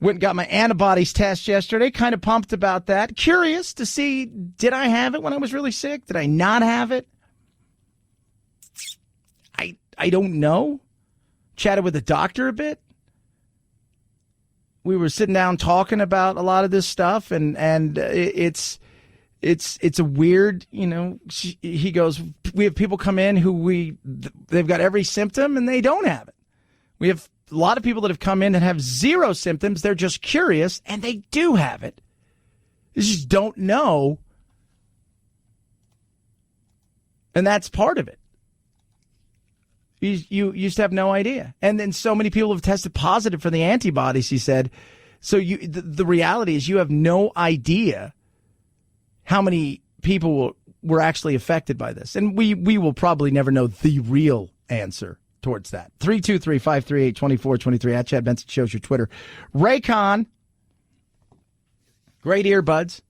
Went and got my antibodies test yesterday. Kind of pumped about that. Curious to see, did I have it when I was really sick? Did I not have it? I don't know. Chatted with the doctor a bit. We were sitting down talking about a lot of this stuff, and it's a weird, he goes, we have people come in who they've got every symptom and they don't have it. We have a lot of people that have come in that have zero symptoms. They're just curious, and they do have it. They just don't know. And that's part of it. You used to have no idea. And then so many people have tested positive for the antibodies, he said. So the reality is you have no idea how many people were actually affected by this. And we will probably never know the real answer towards that. 323-538-2423 at Chad Benson Show's your Twitter. Raycon, great earbuds,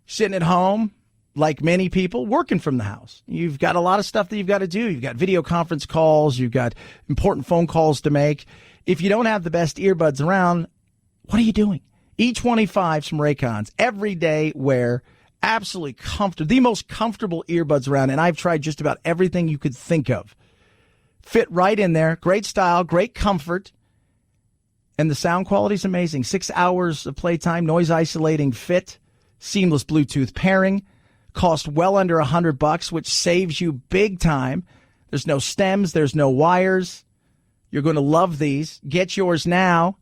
sitting at home like many people, working from the house. You've got a lot of stuff that you've got to do. You've got video conference calls. You've got important phone calls to make. If you don't have the best earbuds around, what are you doing? E25s from Raycons, everyday wear, absolutely comfortable, the most comfortable earbuds around. And I've tried just about everything you could think of. Fit right in there. Great style, great comfort. And the sound quality is amazing. 6 hours of playtime, noise isolating fit, seamless Bluetooth pairing. Cost well under $100, which saves you big time. There's no stems. There's no wires. You're going to love these. Get yours now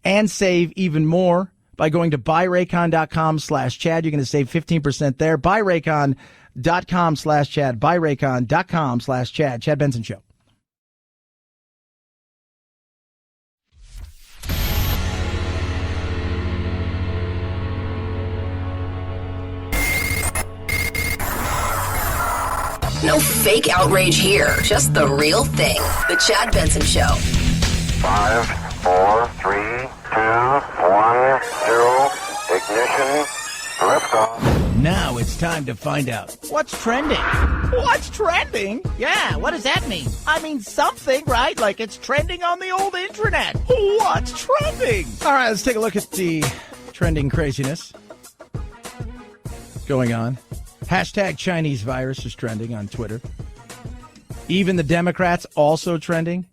and save even more by going to buyraycon.com/Chad. You're going to save 15% there. Buyraycon.com/Chad. Buyraycon.com/Chad. Chad Benson Show. No fake outrage here, just the real thing. The Chad Benson Show. 5, 4, 3, 2, 1, 0, ignition, liftoff. Now it's time to find out what's trending. What's trending? Yeah, what does that mean? I mean something, right? Like it's trending on the old internet. What's trending? All right, let's take a look at the trending craziness going on. Hashtag Chinese virus is trending on Twitter. Even the Democrats also trending.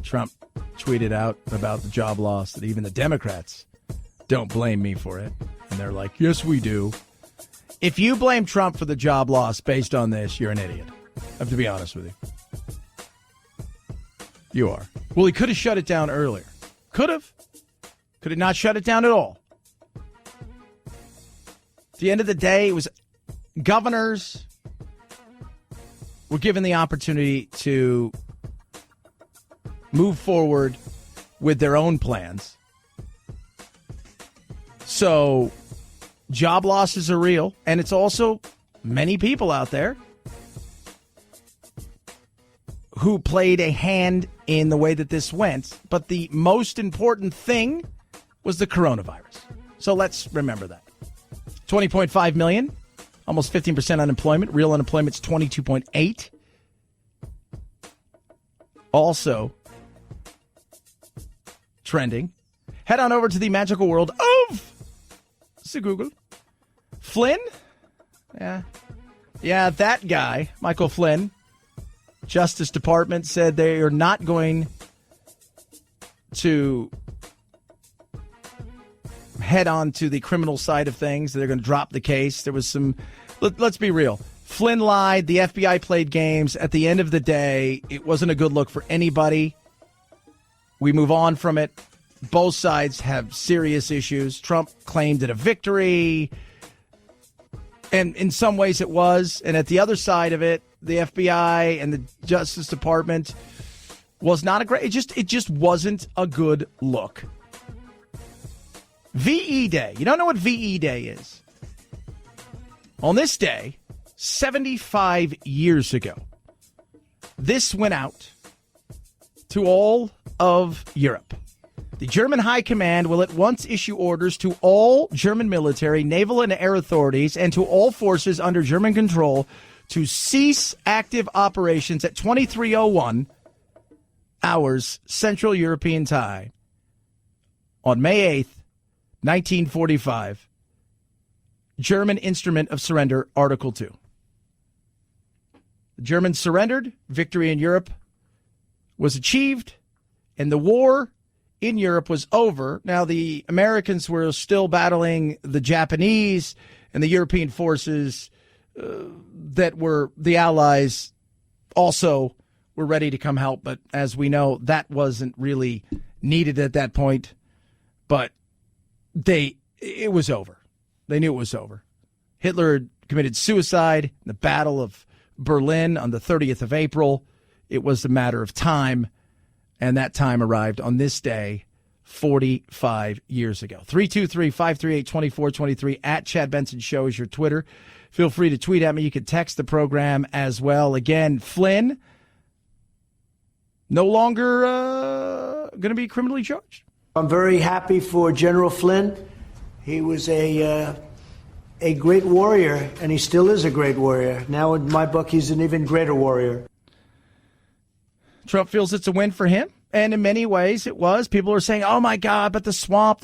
Trump tweeted out about the job loss that even the Democrats don't blame me for it. And they're like, yes, we do. If you blame Trump for the job loss based on this, you're an idiot. I have to be honest with you. You are. Well, he could have shut it down earlier. Could have. Could have not shut it down at all. At the end of the day, it was governors were given the opportunity to move forward with their own plans. So job losses are real, and it's also many people out there who played a hand in the way that this went. But the most important thing was the coronavirus. So let's remember that. 20.5 million, almost 15% unemployment. Real unemployment's 22.8. Also trending. Head on over to the magical world of Google. Flynn? Yeah, that guy, Michael Flynn. Justice Department said they are not going to head on to the criminal side of things. They're going to drop the case. There was some, let's be real. Flynn lied. The FBI played games. At the end of the day, it wasn't a good look for anybody. We move on from it. Both sides have serious issues. Trump claimed it a victory. And in some ways it was. And at the other side of it, the FBI and the Justice Department was not a great, it just wasn't a good look. VE Day. You don't know what VE Day is? On this day, 75 years ago, this went out to all of Europe. The German High Command will at once issue orders to all German military, naval, and air authorities and to all forces under German control to cease active operations at 23:01 hours Central European Time on May 8th, 1945. German Instrument of Surrender, Article 2. The Germans surrendered. Victory in Europe was achieved, and the war in Europe was over. Now, the Americans were still battling the Japanese and the European forces that were the Allies also were ready to come help. But as we know, that wasn't really needed at that point. But it was over. They knew it was over. Hitler had committed suicide in the Battle of Berlin on the 30th of April. It was a matter of time. And that time arrived on this day 45 years ago. 323-538-2423 at Chad Benson Show is your Twitter. Feel free to tweet at me. You can text the program as well. Again, Flynn, no longer going to be criminally charged. I'm very happy for General Flynn. He was a great warrior, and he still is a great warrior. Now, in my book, he's an even greater warrior. Trump feels it's a win for him, and in many ways it was. People are saying, oh, my God, but the swamp.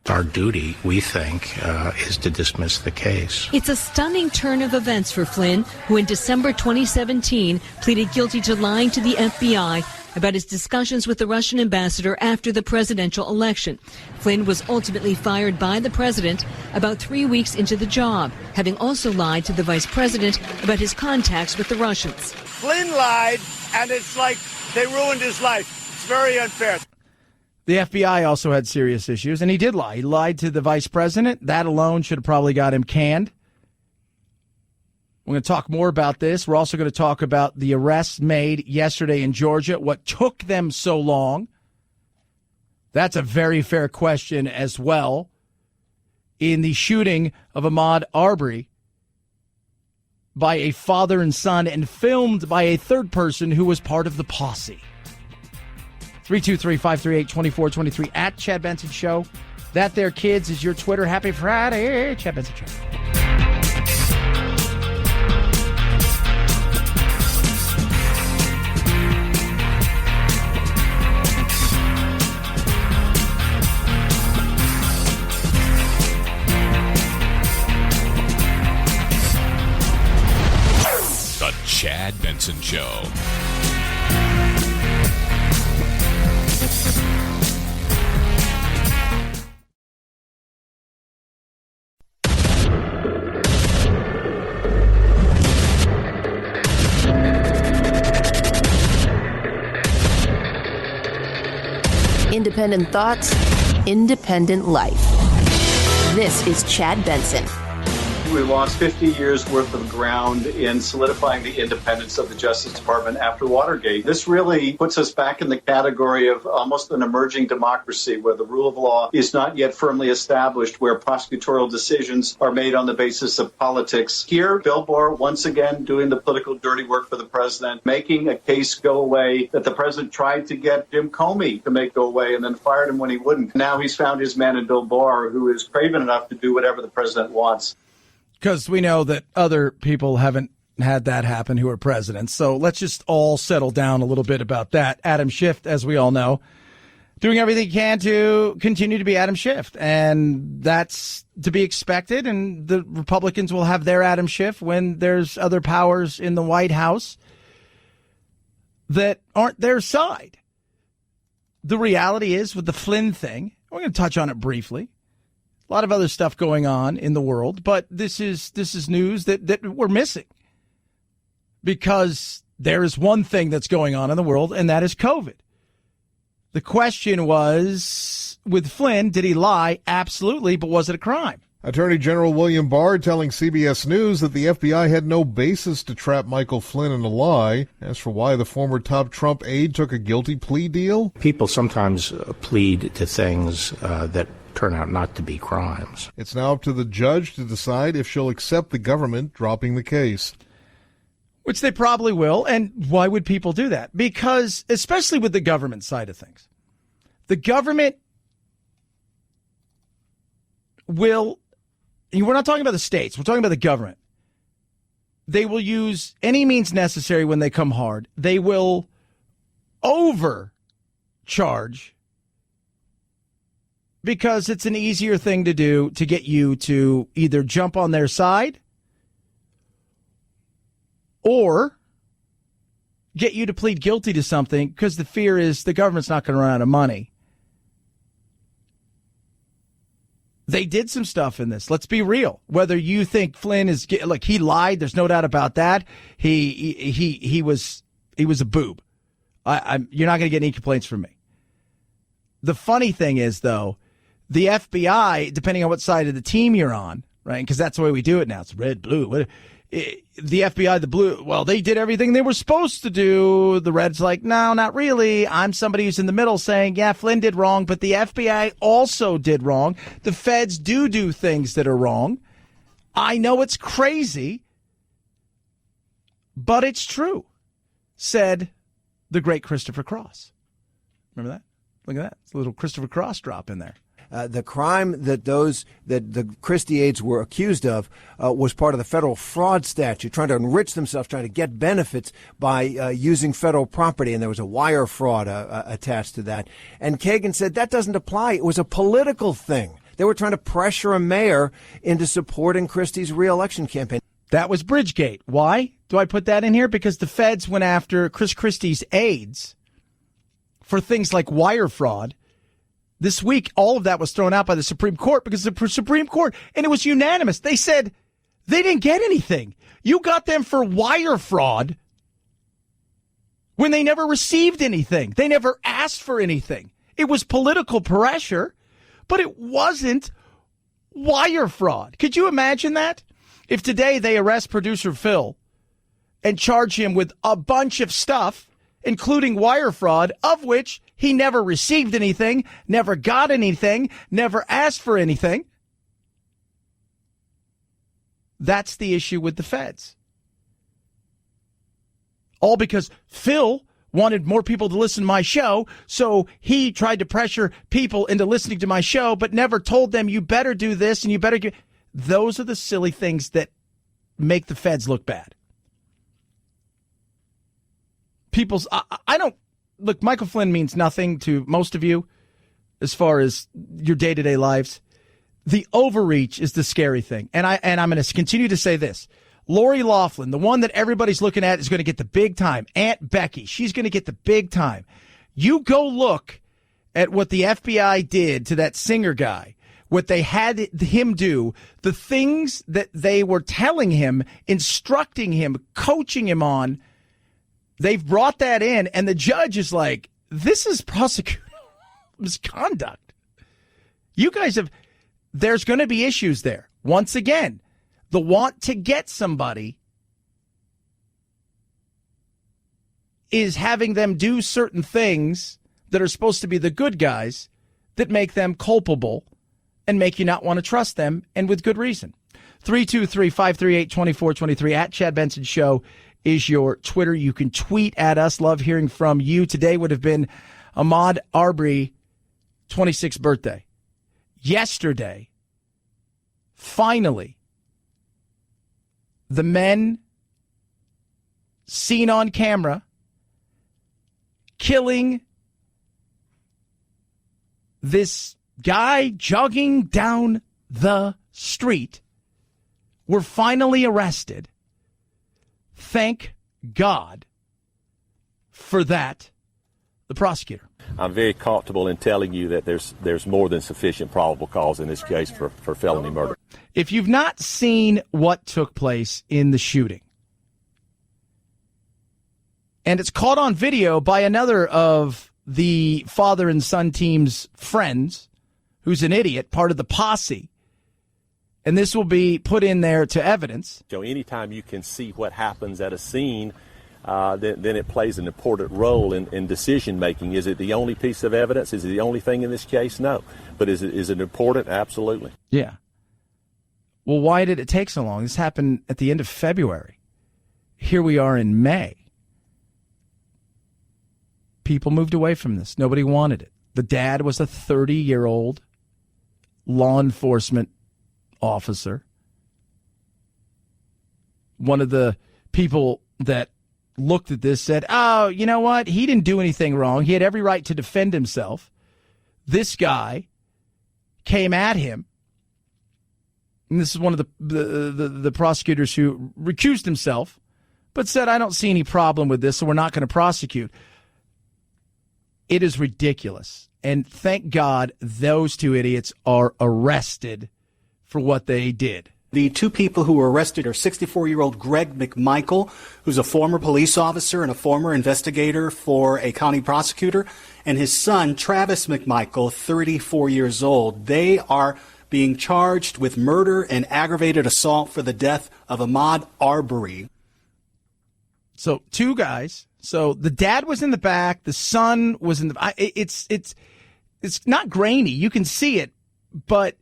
Our duty, we think, is to dismiss the case. It's a stunning turn of events for Flynn, who in December 2017 pleaded guilty to lying to the FBI about his discussions with the Russian ambassador after the presidential election. Flynn was ultimately fired by the president about 3 weeks into the job, having also lied to the vice president about his contacts with the Russians. Flynn lied, and it's like they ruined his life. It's very unfair. The FBI also had serious issues, and he did lie. He lied to the vice president. That alone should have probably got him canned. We're going to talk more about this. We're also going to talk about the arrests made yesterday in Georgia, what took them so long. That's a very fair question as well. In the shooting of Ahmaud Arbery by a father and son and filmed by a third person who was part of the posse. 323-538-2423 at Chad Benson Show. That there, kids, is your Twitter. Happy Friday, Chad Benson Show. The Chad Benson Show. independent thoughts, independent life. This is Chad Benson. We lost 50 years worth of ground in solidifying the independence of the Justice Department after Watergate. This really puts us back in the category of almost an emerging democracy where the rule of law is not yet firmly established, where prosecutorial decisions are made on the basis of politics. Here, Bill Barr, once again, doing the political dirty work for the president, making a case go away that the president tried to get Jim Comey to make go away and then fired him when he wouldn't. Now he's found his man in Bill Barr, who is craven enough to do whatever the president wants. Because we know that other people haven't had that happen who are presidents. So let's just all settle down a little bit about that. Adam Schiff, as we all know, doing everything he can to continue to be Adam Schiff. And that's to be expected. And the Republicans will have their Adam Schiff when there's other powers in the White House that aren't their side. The reality is with the Flynn thing, we're going to touch on it briefly. A lot of other stuff going on in the world, but this is news that we're missing because there is one thing that's going on in the world, and that is COVID. The question was, with Flynn, did he lie? Absolutely, but was it a crime? Attorney General William Barr telling CBS News that the FBI had no basis to trap Michael Flynn in a lie. As for why the former top Trump aide took a guilty plea deal. People sometimes plead to things that turn out not to be crimes. It's now up to the judge to decide if she'll accept the government dropping the case. Which they probably will. And why would people do that? Because, especially with the government side of things, the government will, we're not talking about the states, we're talking about the government. They will use any means necessary when they come hard. They will overcharge because it's an easier thing to do to get you to either jump on their side or get you to plead guilty to something because the fear is the government's not going to run out of money. They did some stuff in this. Let's be real. Whether you think Flynn is like he lied, there's no doubt about that. He was a boob. You're not going to get any complaints from me. The funny thing is, though, the FBI, depending on what side of the team you're on, right? Because that's the way we do it now. It's red, blue. The FBI, the blue, well, they did everything they were supposed to do. The red's like, no, not really. I'm somebody who's in the middle saying, yeah, Flynn did wrong, but the FBI also did wrong. The feds do things that are wrong. I know it's crazy, but it's true, said the great Christopher Cross. Remember that? Look at that. It's a little Christopher Cross drop in there. The crime that the Christie aides were accused of was part of the federal fraud statute, trying to enrich themselves, trying to get benefits by using federal property. And there was a wire fraud attached to that. And Kagan said that doesn't apply. It was a political thing. They were trying to pressure a mayor into supporting Christie's reelection campaign. That was Bridgegate. Why do I put that in here? Because the feds went after Chris Christie's aides for things like wire fraud. This week, all of that was thrown out by the Supreme Court because the Supreme Court, and it was unanimous. They said they didn't get anything. You got them for wire fraud when they never received anything. They never asked for anything. It was political pressure, but it wasn't wire fraud. Could you imagine that? If today they arrest producer Phil and charge him with a bunch of stuff, including wire fraud, of which he never received anything, never got anything, never asked for anything. That's the issue with the feds. All because Phil wanted more people to listen to my show, so he tried to pressure people into listening to my show, but never told them, you better do this and you better get... Those are the silly things that make the feds look bad. I don't... Look, Michael Flynn means nothing to most of you as far as your day-to-day lives. The overreach is the scary thing. And I'm going to continue to say this. Lori Loughlin, the one that everybody's looking at, is going to get the big time. Aunt Becky, she's going to get the big time. You go look at what the FBI did to that singer guy, what they had him do, the things that they were telling him, instructing him, coaching him on. They've brought that in, and the judge is like, this is prosecutable. misconduct. You guys have, there's going to be issues there. Once again, the want to get somebody is having them do certain things that are supposed to be the good guys that make them culpable and make you not want to trust them, and with good reason. 323-538-2423 at Chad Benson Show is your Twitter. You can tweet at us. Love hearing from you. Today would have been Ahmaud Arbery 26th birthday. Yesterday, finally, the men seen on camera killing this guy jogging down the street were finally arrested. Thank God for that, the prosecutor. I'm very comfortable in telling you that there's more than sufficient probable cause in this case for felony murder. If you've not seen what took place in the shooting, and it's caught on video by another of the father and son team's friends, who's an idiot, part of the posse, and this will be put in there to evidence. So anytime you can see what happens at a scene, then it plays an important role in decision making. Is it the only piece of evidence? Is it the only thing in this case? No. But is it important? Absolutely. Yeah. Well, why did it take so long? This happened at the end of February. Here we are in May. People moved away from this. Nobody wanted it. The dad was a 30-year-old law enforcement officer. One of the people that looked at this said, oh, you know what? He didn't do anything wrong. He had every right to defend himself. This guy came at him. And this is one of the prosecutors who recused himself, but said, I don't see any problem with this, so we're not going to prosecute. It is ridiculous. And thank God those two idiots are arrested for what they did. The two people who were arrested are 64-year-old Greg McMichael, who's a former police officer and a former investigator for a county prosecutor, and his son, Travis McMichael, 34 years old. They are being charged with murder and aggravated assault for the death of Ahmaud Arbery. So two guys. So the dad was in the back. The son was in the. It's not grainy. You can see it, but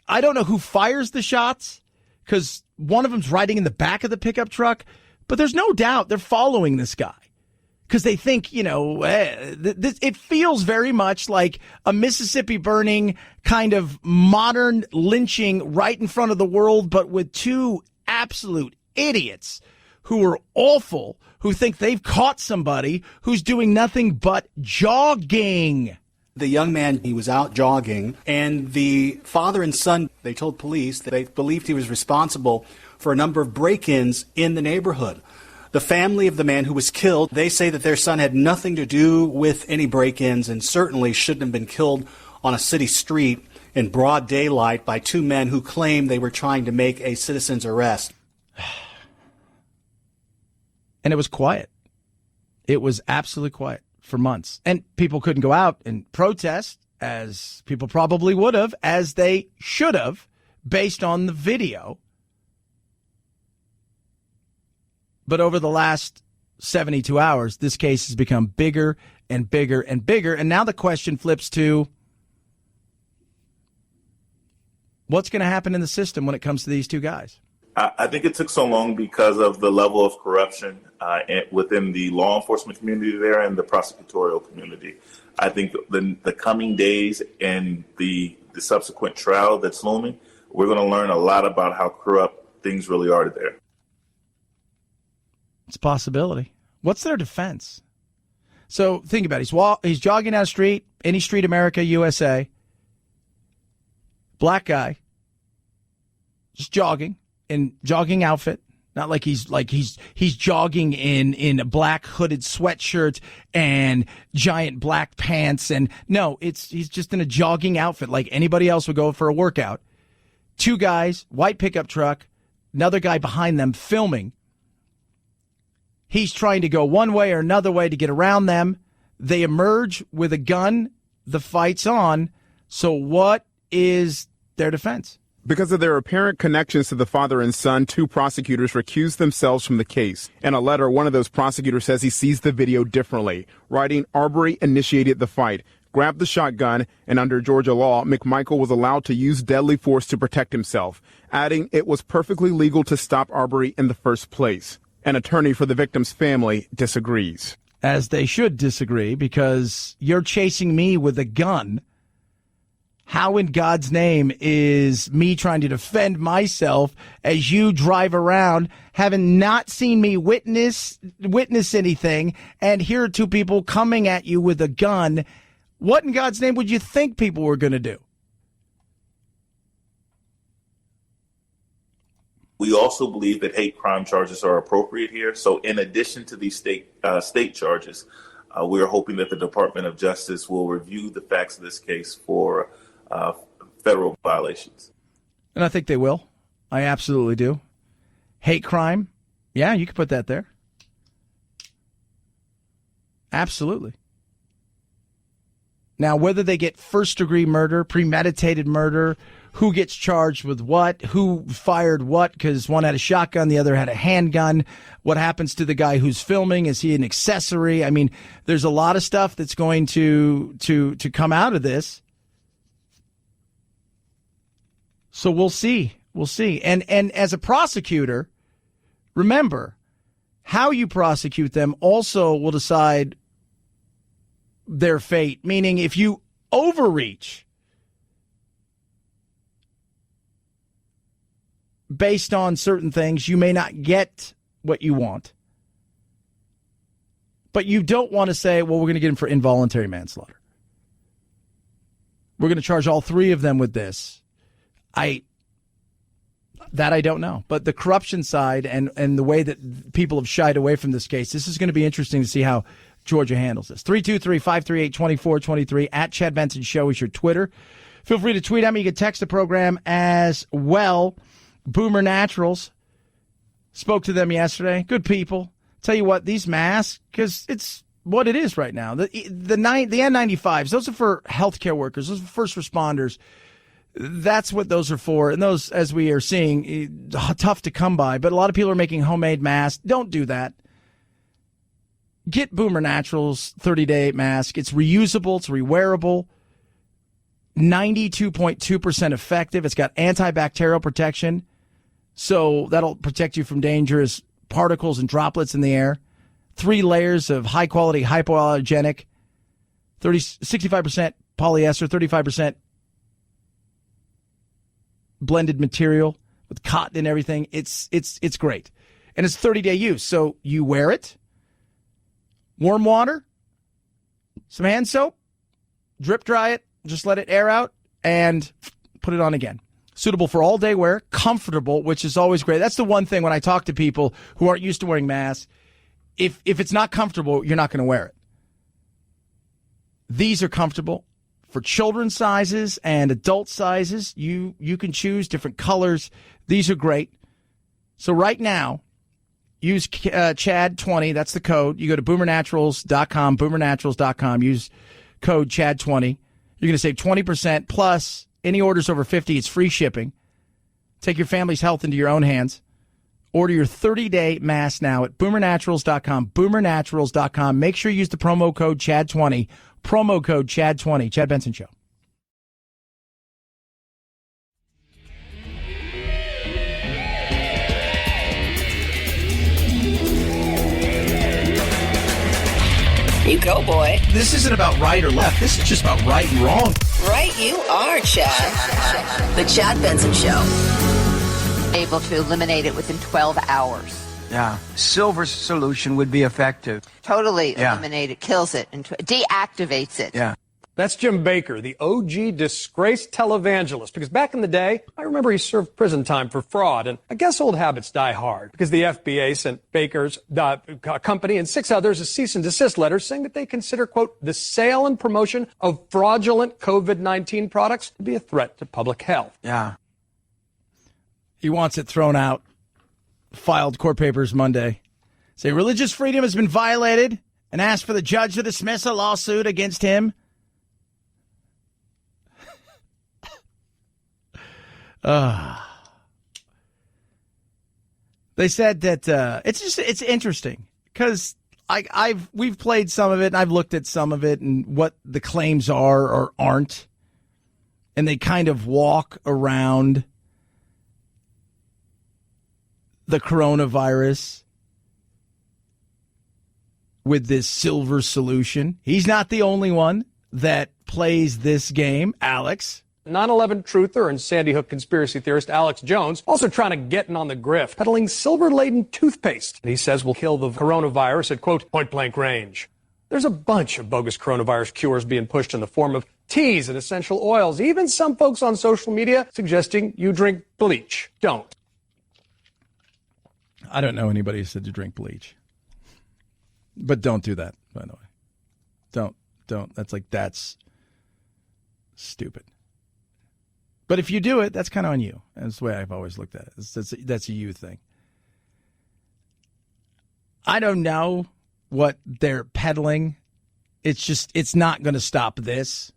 I don't know who fires the shots because one of them's riding in the back of the pickup truck. But there's no doubt they're following this guy because they think, it feels very much like a Mississippi burning kind of modern lynching right in front of the world, but with two absolute idiots who are awful, who think they've caught somebody who's doing nothing but jogging. The young man, he was out jogging, and the father and son, they told police that they believed he was responsible for a number of break-ins in the neighborhood. The family of the man who was killed, they say that their son had nothing to do with any break-ins and certainly shouldn't have been killed on a city street in broad daylight by two men who claim they were trying to make a citizen's arrest. And it was quiet. It was absolutely quiet for months. And people couldn't go out and protest, as people probably would have, as they should have, based on the video. But over the last 72 hours, this case has become bigger and bigger and bigger. And now the question flips to what's going to happen in the system when it comes to these two guys? I think it took so long because of the level of corruption within the law enforcement community there and the prosecutorial community. I think the coming days and the subsequent trial that's looming, we're going to learn a lot about how corrupt things really are there. It's a possibility. What's their defense? So think about it. He's jogging down the street, any street, America, USA. Black guy, just jogging. In jogging outfit, not like he's jogging in a black hooded sweatshirt and giant black pants, and no, he's just in a jogging outfit like anybody else would go for a workout. Two guys, white pickup truck, another guy behind them filming. He's trying to go one way or another way to get around them. They emerge with a gun the fight's on. So what is their defense? Because of their apparent connections to the father and son, two prosecutors recused themselves from the case. In a letter, one of those prosecutors says he sees the video differently, writing, Arbery initiated the fight, grabbed the shotgun, and under Georgia law, McMichael was allowed to use deadly force to protect himself, adding it was perfectly legal to stop Arbery in the first place. An attorney for the victim's family disagrees. As they should disagree, because you're chasing me with a gun. How in God's name is me trying to defend myself as you drive around, having not seen me witness anything, and here are two people coming at you with a gun? What in God's name would you think people were going to do? We also believe that hate crime charges are appropriate here. So in addition to these state charges, we are hoping that the Department of Justice will review the facts of this case for federal violations. And I think they will. I absolutely do. Hate crime. Yeah, you can put that there. Absolutely. Now, whether they get first-degree murder, premeditated murder, who gets charged with what, who fired what, because one had a shotgun, the other had a handgun, what happens to the guy who's filming, is he an accessory? I mean, there's a lot of stuff that's going to come out of this. So we'll see. We'll see. And as a prosecutor, remember, how you prosecute them also will decide their fate. Meaning, if you overreach based on certain things, you may not get what you want. But you don't want to say, well, we're going to get him for involuntary manslaughter. We're going to charge all three of them with this. I don't know. But the corruption side and the way that people have shied away from this case, this is going to be interesting to see how Georgia handles this. 323-538-2423 at Chad Benson Show is your Twitter. Feel free to tweet at me. You can text the program as well. Boomer Naturals. Spoke to them yesterday. Good people. Tell you what, these masks, because it's what it is right now. The N95s, those are for healthcare workers. Those are first responders. That's what those are for. And those, as we are seeing, tough to come by. But a lot of people are making homemade masks. Don't do that. Get Boomer Naturals 30-day mask. It's reusable. It's rewearable. 92.2% effective. It's got antibacterial protection. So that'll protect you from dangerous particles and droplets in the air. 3 layers of high-quality, hypoallergenic, 65% polyester, 35% blended material with cotton and everything. It's great. And it's 30-day use. So you wear it, warm water, some hand soap, drip dry it, just let it air out, and put it on again. Suitable for all-day wear, comfortable, which is always great. That's the one thing when I talk to people who aren't used to wearing masks. If it's not comfortable, you're not going to wear it. These are comfortable for children's sizes and adult sizes. You can choose different colors. These are great. So right now, use CHAD20. That's the code. You go to boomernaturals.com, boomernaturals.com. Use code CHAD20. You're going to save 20%, plus any orders over 50, it's free shipping. Take your family's health into your own hands. Order your 30-day mask now at boomernaturals.com, boomernaturals.com. Make sure you use the promo code CHAD20, promo code CHAD20. Chad Benson Show. You go, boy. This isn't about right or left. This is just about right and wrong. Right you are, Chad. The Chad Benson Show. Able to eliminate it within 12 hours. Yeah. Silver solution would be effective. Totally eliminate it, kills it, and deactivates it. Yeah. That's Jim Baker, the OG disgraced televangelist. Because back in the day, I remember he served prison time for fraud. And I guess old habits die hard. Because the FBI sent Baker's company and 6 others a cease and desist letter saying that they consider, quote, the sale and promotion of fraudulent COVID-19 products to be a threat to public health. Yeah. He wants it thrown out. Filed court papers Monday. Say religious freedom has been violated and asked for the judge to dismiss a lawsuit against him. They said that it's interesting because we've played some of it and I've looked at some of it and what the claims are or aren't, and they kind of walk around the coronavirus with this silver solution. He's not the only one that plays this game, Alex. 9/11 truther and Sandy Hook conspiracy theorist Alex Jones also trying to get in on the grift, peddling silver-laden toothpaste that he says will kill the coronavirus at, quote, point-blank range. There's a bunch of bogus coronavirus cures being pushed in the form of teas and essential oils. Even some folks on social media suggesting you drink bleach. Don't. I don't know anybody who said to drink bleach. But don't do that, by the way. Don't. That's stupid. But if you do it, that's kind of on you. That's the way I've always looked at it. That's a you thing. I don't know what they're peddling. It's not going to stop this.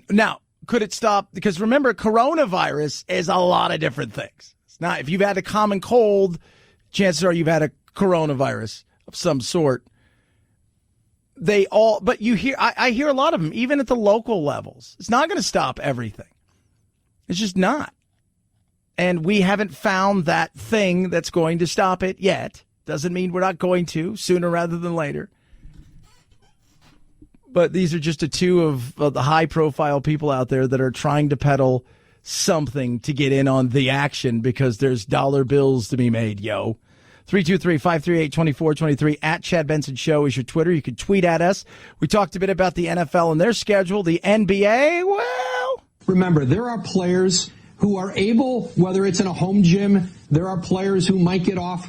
Now, could it stop? Because remember, coronavirus is a lot of different things. It's not, if you've had a common cold, chances are you've had a coronavirus of some sort. But I hear a lot of them, even at the local levels. It's not going to stop everything. It's just not. And we haven't found that thing that's going to stop it yet. Doesn't mean we're not going to, sooner rather than later. But these are just two of the high-profile people out there that are trying to peddle something to get in on the action because there's dollar bills to be made, yo. 323-538-2423 at Chad Benson Show is your Twitter. You can tweet at us. We talked a bit about the NFL and their schedule. The NBA, well, remember, there are players who are able, whether it's in a home gym, there are players who might get off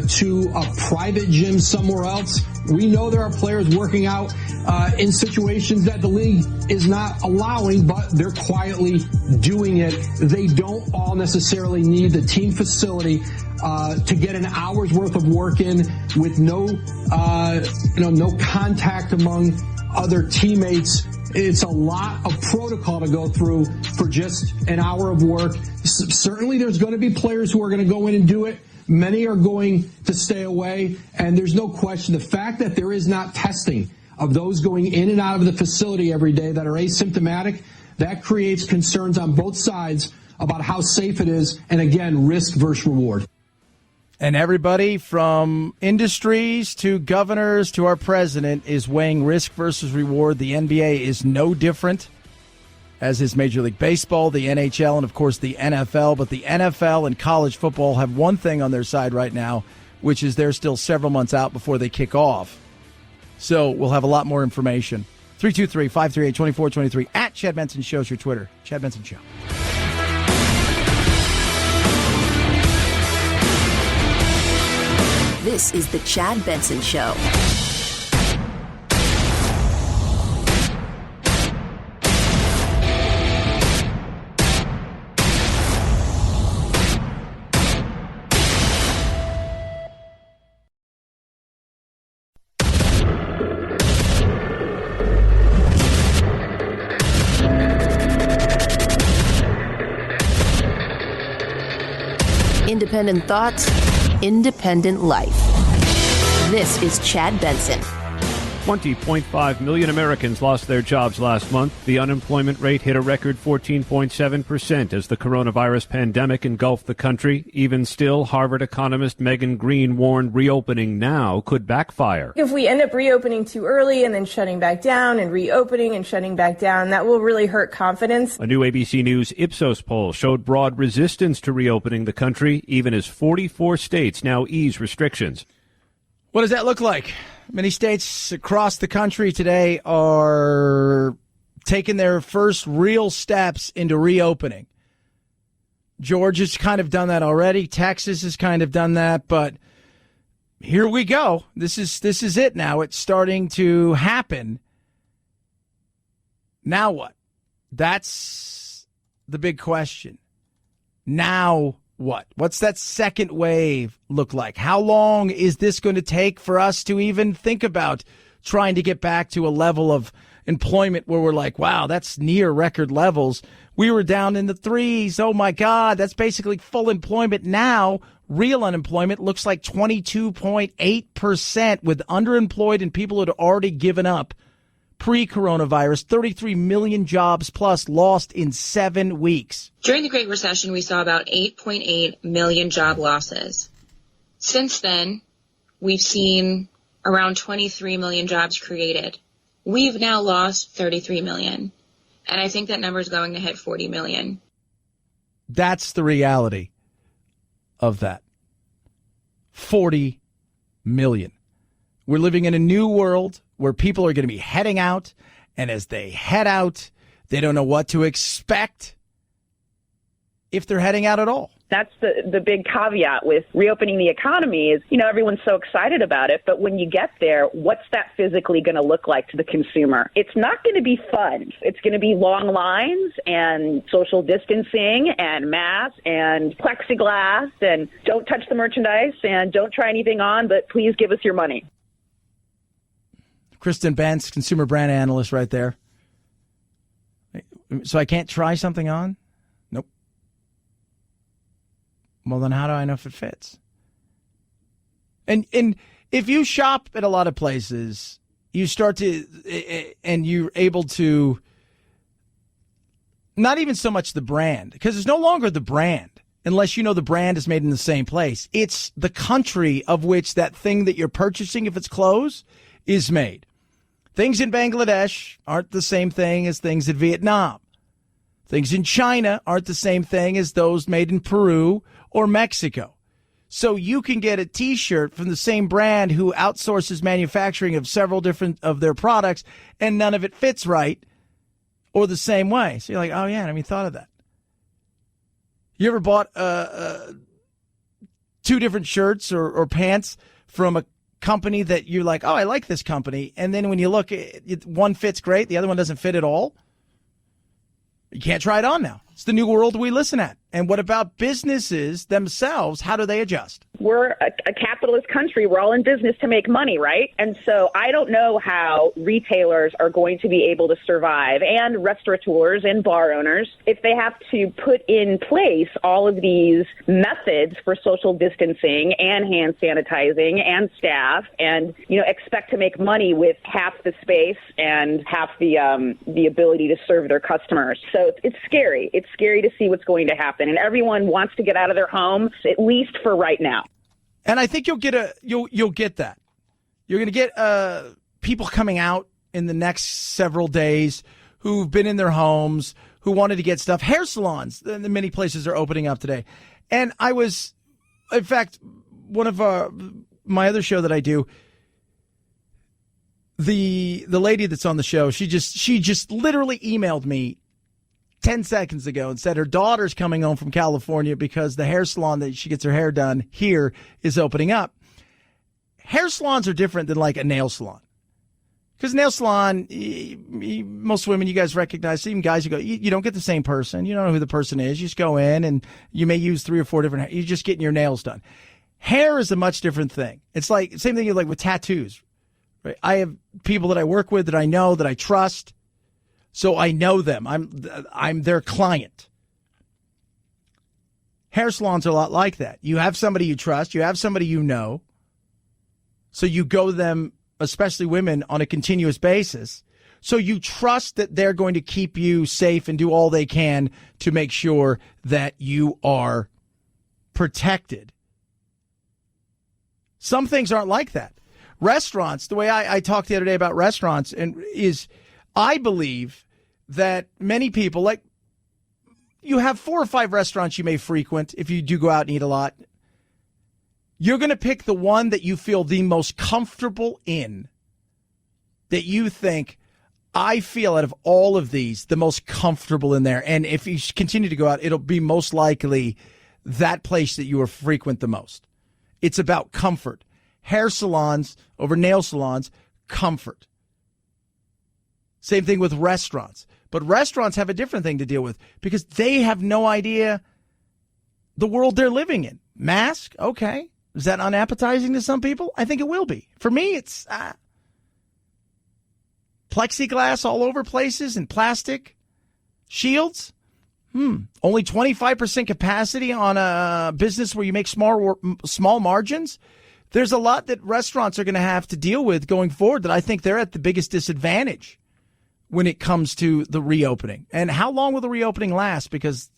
to a private gym somewhere else. We know there are players working out in situations that the league is not allowing, but they're quietly doing it. They don't all necessarily need the team facility to get an hour's worth of work in with no contact among other teammates. It's a lot of protocol to go through for just an hour of work. Certainly there's going to be players who are going to go in and do it. Many are going to stay away, and there's no question. The fact that there is not testing of those going in and out of the facility every day that are asymptomatic, that creates concerns on both sides about how safe it is, and again, risk versus reward. And everybody from industries to governors to our president is weighing risk versus reward. The NBA is no different, as is Major League Baseball, the NHL, and, of course, the NFL. But the NFL and college football have one thing on their side right now, which is they're still several months out before they kick off. So we'll have a lot more information. 323-538-2423 at Chad Benson Show is your Twitter. Chad Benson Show. This is the Chad Benson Show. Independent thoughts, independent life. This is Chad Benson. 20.5 million Americans lost their jobs last month. The unemployment rate hit a record 14.7% as the coronavirus pandemic engulfed the country. Even still, Harvard economist Megan Green warned reopening now could backfire. If we end up reopening too early and then shutting back down and reopening and shutting back down, that will really hurt confidence. A new ABC News Ipsos poll showed broad resistance to reopening the country, even as 44 states now ease restrictions. What does that look like? Many states across the country today are taking their first real steps into reopening. Georgia's kind of done that already. Texas has kind of done that, but here we go. This is it now. It's starting to happen. Now what? That's the big question. Now what? What's that second wave look like? How long is this going to take for us to even think about trying to get back to a level of employment where we're like, wow, that's near record levels, We were down in the 3s. Oh, my God. That's basically full employment. Now, real unemployment looks like 22.8% with underemployed and people who had already given up pre-coronavirus. 33 million jobs plus lost in 7 weeks. During the Great Recession, we saw about 8.8 million job losses. Since then, we've seen around 23 million jobs created. We've now lost 33 million. And I think that number is going to hit 40 million. That's the reality of that. 40 million. We're living in a new world where people are going to be heading out. And as they head out, they don't know what to expect if they're heading out at all. That's the big caveat with reopening the economy is, everyone's so excited about it. But when you get there, what's that physically going to look like to the consumer? It's not going to be fun. It's going to be long lines and social distancing and masks and plexiglass and don't touch the merchandise and don't try anything on, but please give us your money. Kristen Bentz, consumer brand analyst right there. So I can't try something on? Nope. Well, then how do I know if it fits? And if you shop at a lot of places, you start to, and you're able to, not even so much the brand, because it's no longer the brand, unless you know the brand is made in the same place. It's the country of which that thing that you're purchasing, if it's clothes, is made. Things in Bangladesh aren't the same thing as things in Vietnam. Things in China aren't the same thing as those made in Peru or Mexico. So you can get a T-shirt from the same brand who outsources manufacturing of several different of their products, and none of it fits right or the same way. So you're like, oh, yeah, I haven't even thought of that. You ever bought 2 different shirts or pants from a company that you're like, oh, I like this company, and then when you look, one fits great, the other one doesn't fit at all? You can't try it on now. It's the new world we listen at. And what about businesses themselves? How do they adjust? We're a capitalist country. We're all in business to make money, right? And so I don't know how retailers are going to be able to survive, and restaurateurs and bar owners, if they have to put in place all of these methods for social distancing and hand sanitizing and staff and, expect to make money with half the space and half the ability to serve their customers. So it's scary. It's scary to see what's going to happen. And everyone wants to get out of their homes, at least for right now. And I think you'll get that. You're going to get people coming out in the next several days who've been in their homes, who wanted to get stuff. Hair salons, the many places are opening up today. And I was, in fact, one of my other show that I do, the lady that's on the show, she just literally emailed me 10 seconds ago and said her daughter's coming home from California because the hair salon that she gets her hair done here is opening up. Hair salons are different than like a nail salon. Because nail salon, most women, you guys recognize, even guys, you go, you don't get the same person. You don't know who the person is. You just go in and you may use 3 or 4 different, you're just getting your nails done. Hair is a much different thing. It's like, same thing like with tattoos. Right? I have people that I work with that I know, that I trust. So I know them. I'm their client. Hair salons are a lot like that. You have somebody you trust. You have somebody you know. So you go to them, especially women, on a continuous basis. So you trust that they're going to keep you safe and do all they can to make sure that you are protected. Some things aren't like that. Restaurants, the way I talked the other day about restaurants, is I believe that many people, like, you have 4 or 5 restaurants you may frequent if you do go out and eat a lot. You're going to pick the one that you feel the most comfortable in, that you think, I feel out of all of these, the most comfortable in there. And if you continue to go out, it'll be most likely that place that you will frequent the most. It's about comfort. Hair salons over nail salons, comfort. Same thing with restaurants. But restaurants have a different thing to deal with because they have no idea the world they're living in. Mask? Okay. Is that unappetizing to some people? I think it will be. For me, it's plexiglass all over places and plastic shields. Only 25% capacity on a business where you make small margins? There's a lot that restaurants are going to have to deal with going forward that I think they're at the biggest disadvantage when it comes to the reopening. And how long will the reopening last? Because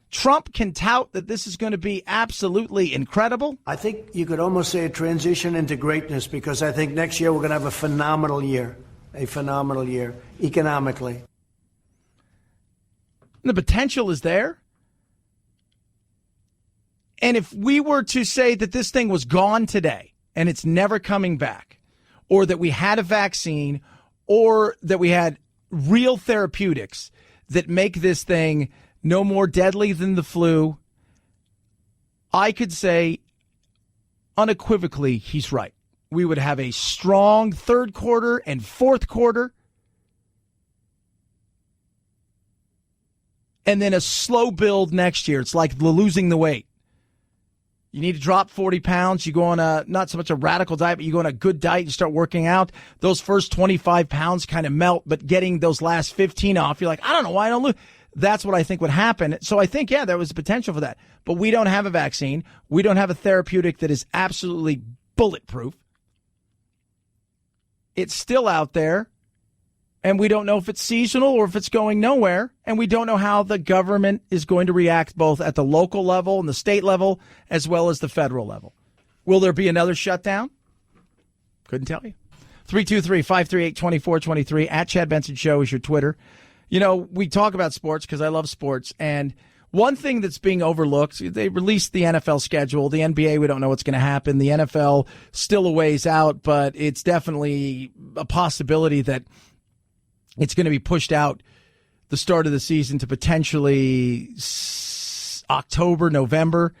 Trump can tout that this is going to be absolutely incredible. I think you could almost say a transition into greatness, because I think next year we're going to have a phenomenal year economically. The potential is there. And if we were to say that this thing was gone today and it's never coming back, or that we had a vaccine, or that we had real therapeutics that make this thing no more deadly than the flu, I could say unequivocally he's right. We would have a strong third quarter and fourth quarter, and then a slow build next year. It's like losing the weight. You need to drop 40 pounds. You go on not so much a radical diet, but you go on a good diet. You start working out. Those first 25 pounds kind of melt, but getting those last 15 off, you're like, I don't know why I don't lose. That's what I think would happen. So I think, yeah, there was potential for that. But we don't have a vaccine. We don't have a therapeutic that is absolutely bulletproof. It's still out there. And we don't know if it's seasonal or if it's going nowhere. And we don't know how the government is going to react both at the local level and the state level as well as the federal level. Will there be another shutdown? Couldn't tell you. 323-538-2423. At Chad Benson Show is your Twitter. You know, we talk about sports because I love sports. And one thing that's being overlooked, they released the NFL schedule. The NBA, we don't know what's going to happen. The NFL, still a ways out, but it's definitely a possibility that it's going to be pushed out the start of the season to potentially October, November.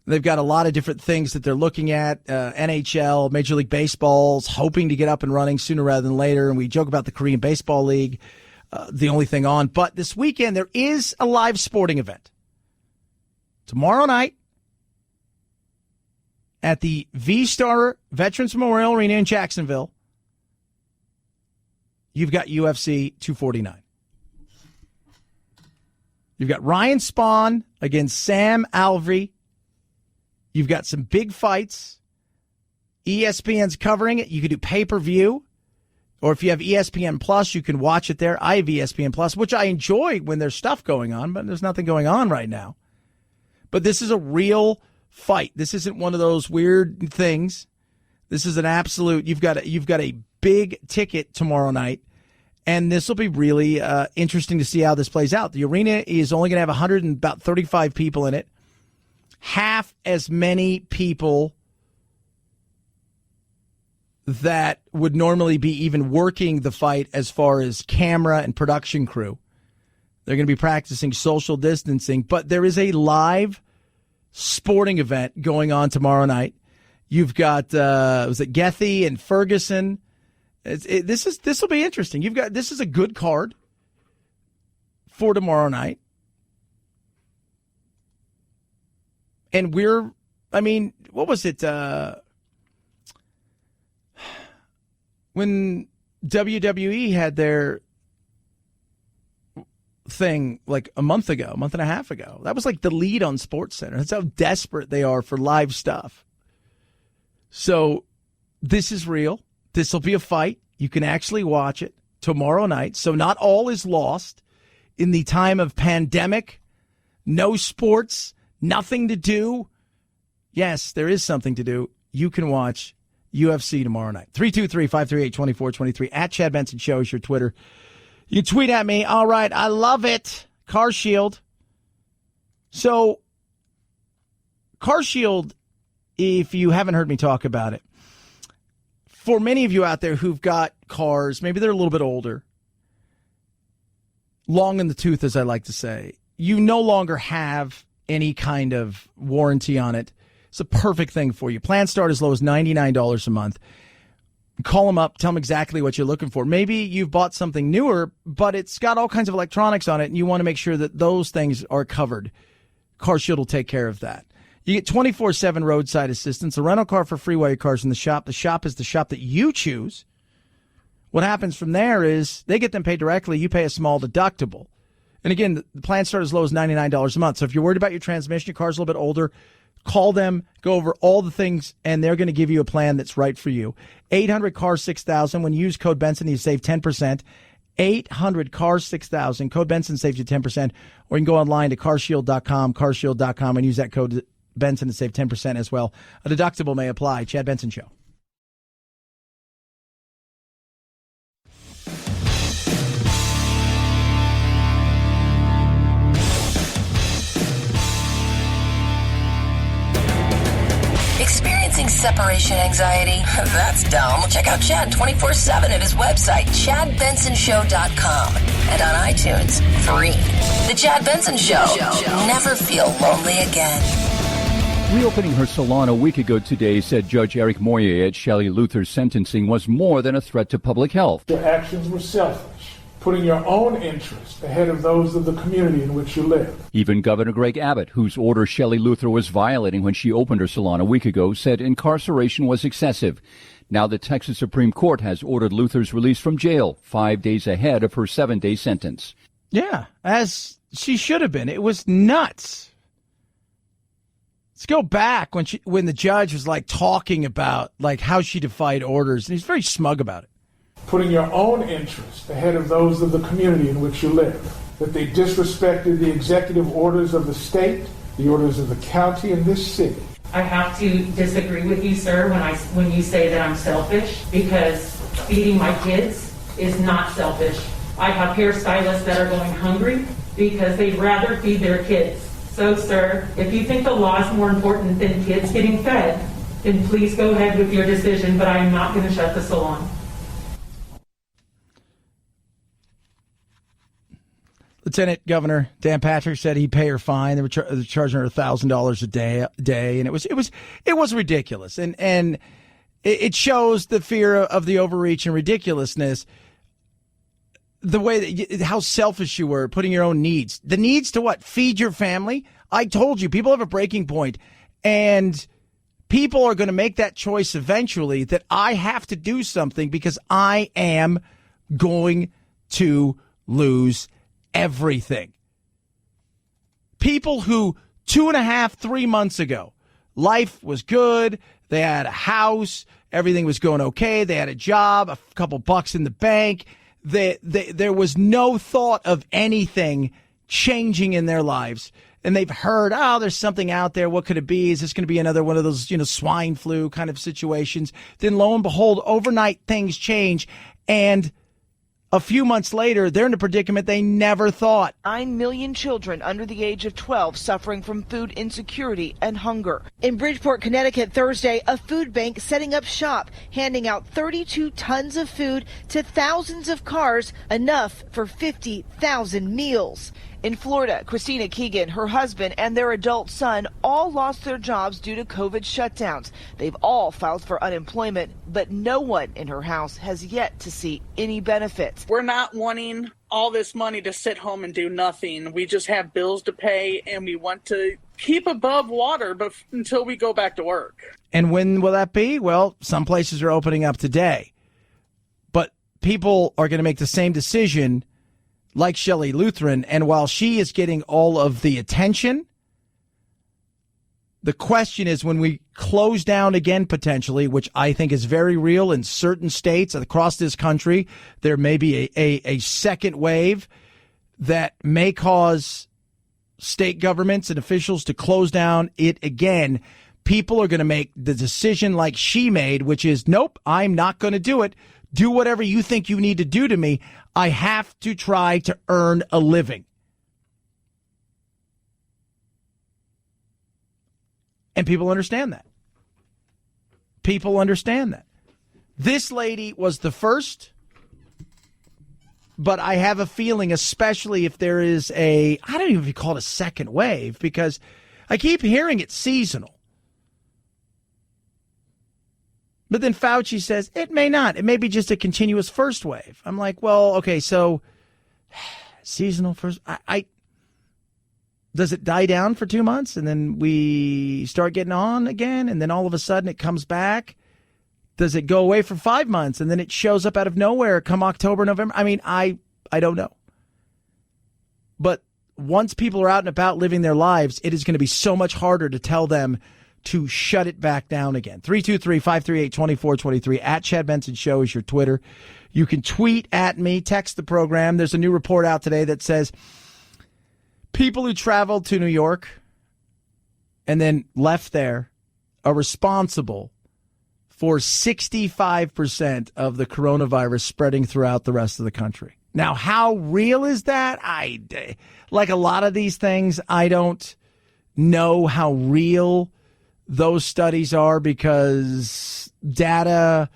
They've got a lot of different things that they're looking at. NHL, Major League Baseball's hoping to get up and running sooner rather than later. And we joke about the Korean Baseball League, the only thing on. But this weekend, there is a live sporting event. Tomorrow night at the V-Star Veterans Memorial Arena in Jacksonville, you've got UFC 249. You've got Ryan Spawn against Sam Alvey. You've got some big fights. ESPN's covering it. You can do pay-per-view. Or if you have ESPN Plus, you can watch it there. I have ESPN Plus, which I enjoy when there's stuff going on, but there's nothing going on right now. But this is a real fight. This isn't one of those weird things. This is an absolute, you've got a big ticket tomorrow night, and this will be really interesting to see how this plays out. The arena is only going to have 135 people in it. Half as many people that would normally be even working the fight as far as camera and production crew. They're going to be practicing social distancing, but there is a live sporting event going on tomorrow night. You've got, was it Gethy and Ferguson? This will be interesting. This is a good card for tomorrow night. And what was it? When WWE had their thing like a month and a half ago, that was like the lead on SportsCenter. That's how desperate they are for live stuff. So this is real. This will be a fight. You can actually watch it tomorrow night. So not all is lost in the time of pandemic, no sports, nothing to do. Yes, there is something to do. You can watch UFC tomorrow night. 323-538-2423. At Chad Benson Show is your Twitter. You tweet at me. All right, I love it. CarShield. So, CarShield, if you haven't heard me talk about it, for many of you out there who've got cars, maybe they're a little bit older, long in the tooth, as I like to say, you no longer have any kind of warranty on it. It's a perfect thing for you. Plans start as low as $99 a month. Call them up. Tell them exactly what you're looking for. Maybe you've bought something newer, but it's got all kinds of electronics on it, and you want to make sure that those things are covered. CarShield will take care of that. You get 24/7 roadside assistance, a rental car for free while your car's in the shop. The shop is the shop that you choose. What happens from there is they get them paid directly. You pay a small deductible. And again, the plans start as low as $99 a month. So if you're worried about your transmission, your car's a little bit older, call them, go over all the things, and they're going to give you a plan that's right for you. 800-CAR-6000. When you use code Benson, you save 10%. 800-CAR-6000. Code Benson saves you 10%. Or you can go online to carshield.com, and use that code Benson to save 10% as well. A deductible may apply. Chad Benson Show. Experiencing separation anxiety? That's dumb. Check out Chad 24/7 at his website, ChadBensonShow.com, and on iTunes, free. The Chad Benson Show. Never feel lonely again. Reopening her salon a week ago today, said Judge Eric Moyer at Shelley Luther's sentencing was more than a threat to public health. Your actions were selfish, putting your own interests ahead of those of the community in which you live. Even Governor Greg Abbott, whose order Shelley Luther was violating when she opened her salon a week ago, said incarceration was excessive. Now the Texas Supreme Court has ordered Luther's release from jail 5 days ahead of her 7-day sentence. Yeah, as she should have been. It was nuts. Let's go back when the judge was talking about how she defied orders, and he's very smug about it. Putting your own interests ahead of those of the community in which you live. That they disrespected the executive orders of the state, the orders of the county, and this city. I have to disagree with you, sir, when you say that I'm selfish, because feeding my kids is not selfish. I have hairstylists that are going hungry because they'd rather feed their kids. So, sir, if you think the law is more important than kids getting fed, then please go ahead with your decision, but I'm not going to shut the salon. Lieutenant Governor Dan Patrick said he'd pay her fine. They were charging her $1,000 a day, and it was ridiculous. And it shows the fear of the overreach and ridiculousness. The way that how selfish you were, putting your own needs. The needs to what? Feed your family? I told you, people have a breaking point, and people are going to make that choice eventually that I have to do something because I am going to lose everything. People who 2.5, 3 months ago, life was good. They had a house. Everything was going okay. They had a job, a couple bucks in the bank. There was no thought of anything changing in their lives. And they've heard, there's something out there. What could it be? Is this going to be another one of those, swine flu kind of situations? Then lo and behold, overnight things change. And a few months later, they're in a predicament they never thought. 9 million children under the age of 12 suffering from food insecurity and hunger. In Bridgeport, Connecticut, Thursday, a food bank setting up shop, handing out 32 tons of food to thousands of cars, enough for 50,000 meals. In Florida, Christina Keegan, her husband, and their adult son all lost their jobs due to COVID shutdowns. They've all filed for unemployment, but no one in her house has yet to see any benefits. We're not wanting all this money to sit home and do nothing. We just have bills to pay, and we want to keep above water until we go back to work. And when will that be? Well, some places are opening up today. But people are going to make the same decision like Shelley Lutheran, and while she is getting all of the attention, the question is when we close down again potentially, which I think is very real in certain states across this country, there may be a second wave that may cause state governments and officials to close down it again. People are going to make the decision like she made, which is, nope, I'm not going to do it. Do whatever you think you need to do to me. I have to try to earn a living. And people understand that. People understand that. This lady was the first, but I have a feeling, especially if there is I don't even know if you call it a second wave, because I keep hearing it's seasonal. But then Fauci says it may not. It may be just a continuous first wave. I'm like, well, okay, so seasonal first. Does it die down for 2 months and then we start getting on again and then all of a sudden it comes back? Does it go away for 5 months and then it shows up out of nowhere come October, November? I mean, I don't know. But once people are out and about living their lives, it is going to be so much harder to tell them to shut it back down again. 323-538-2423. At Chad Benson Show is your Twitter. You can tweet at me, text the program. There's a new report out today that says people who traveled to New York and then left there are responsible for 65% of the coronavirus spreading throughout the rest of the country. Now, how real is that? Like a lot of these things, I don't know how real those studies are because data,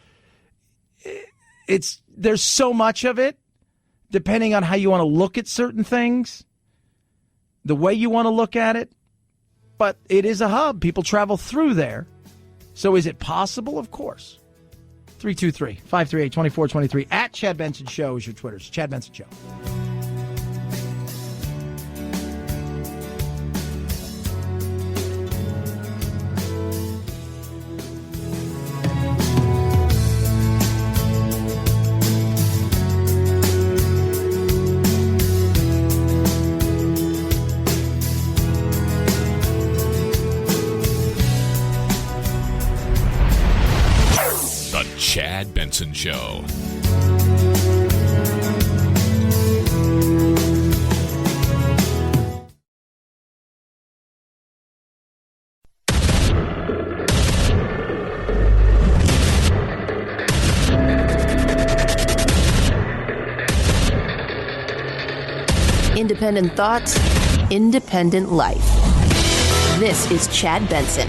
there's so much of it, depending on how you want to look at certain things, the way you want to look at it. But it is a hub. People travel through there. So is it possible? Of course. 323-538-2423. At Chad Benson Show is your Twitter. It's Chad Benson Show. Chad Benson Show. Independent thoughts, independent life. This is Chad Benson.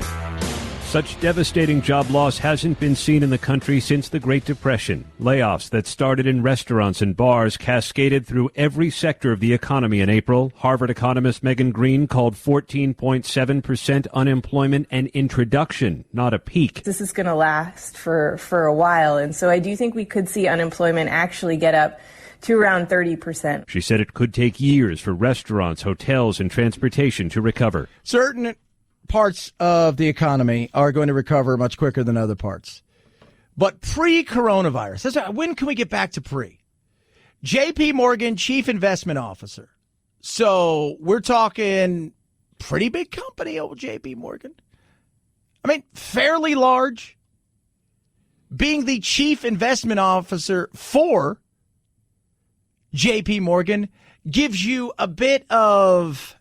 Such devastating job loss hasn't been seen in the country since the Great Depression. Layoffs that started in restaurants and bars cascaded through every sector of the economy in April. Harvard economist Megan Green called 14.7% unemployment an introduction, not a peak. This is going to last for a while, and so I do think we could see unemployment actually get up to around 30%. She said it could take years for restaurants, hotels, and transportation to recover. Certain parts of the economy are going to recover much quicker than other parts. But pre-coronavirus, when can we get back to pre? J.P. Morgan, Chief Investment Officer. So we're talking pretty big company, old J.P. Morgan. I mean, fairly large. Being the Chief Investment Officer for J.P. Morgan gives you a bit of,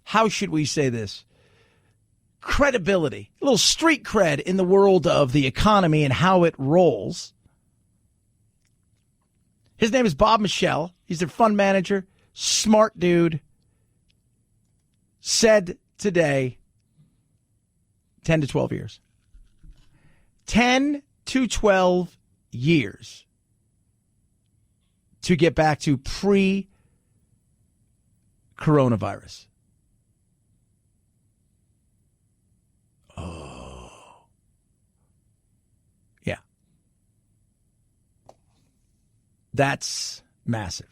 how should we say this? Credibility, a little street cred in the world of the economy and how it rolls. His name is Bob Michel. He's their fund manager, smart dude. Said today, 10 to 12 years. 10 to 12 years to get back to pre-coronavirus. That's massive.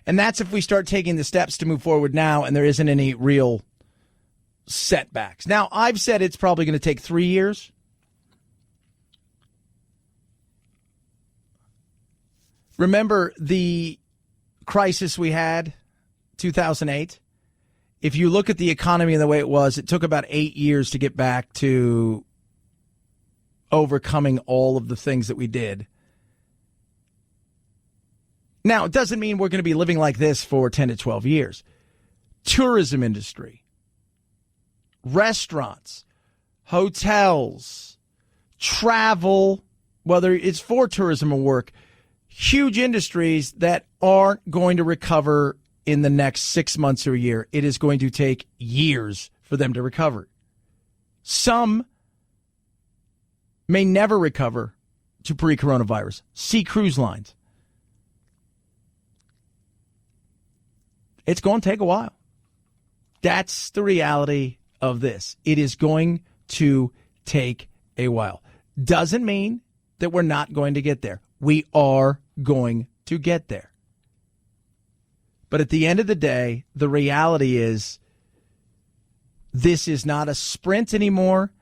And that's if we start taking the steps to move forward now and there isn't any real setbacks. Now, I've said it's probably going to take 3 years. Remember the crisis we had, 2008? If you look at the economy and the way it was, it took about 8 years to get back to overcoming all of the things that we did. Now, it doesn't mean we're going to be living like this for 10 to 12 years. Tourism industry, restaurants, hotels, travel, whether it's for tourism or work, huge industries that aren't going to recover in the next 6 months or a year. It is going to take years for them to recover. Some may never recover to pre-coronavirus. See cruise lines. It's going to take a while. That's the reality of this. It is going to take a while. Doesn't mean that we're not going to get there. We are going to get there. But at the end of the day, the reality is this is not a sprint anymore.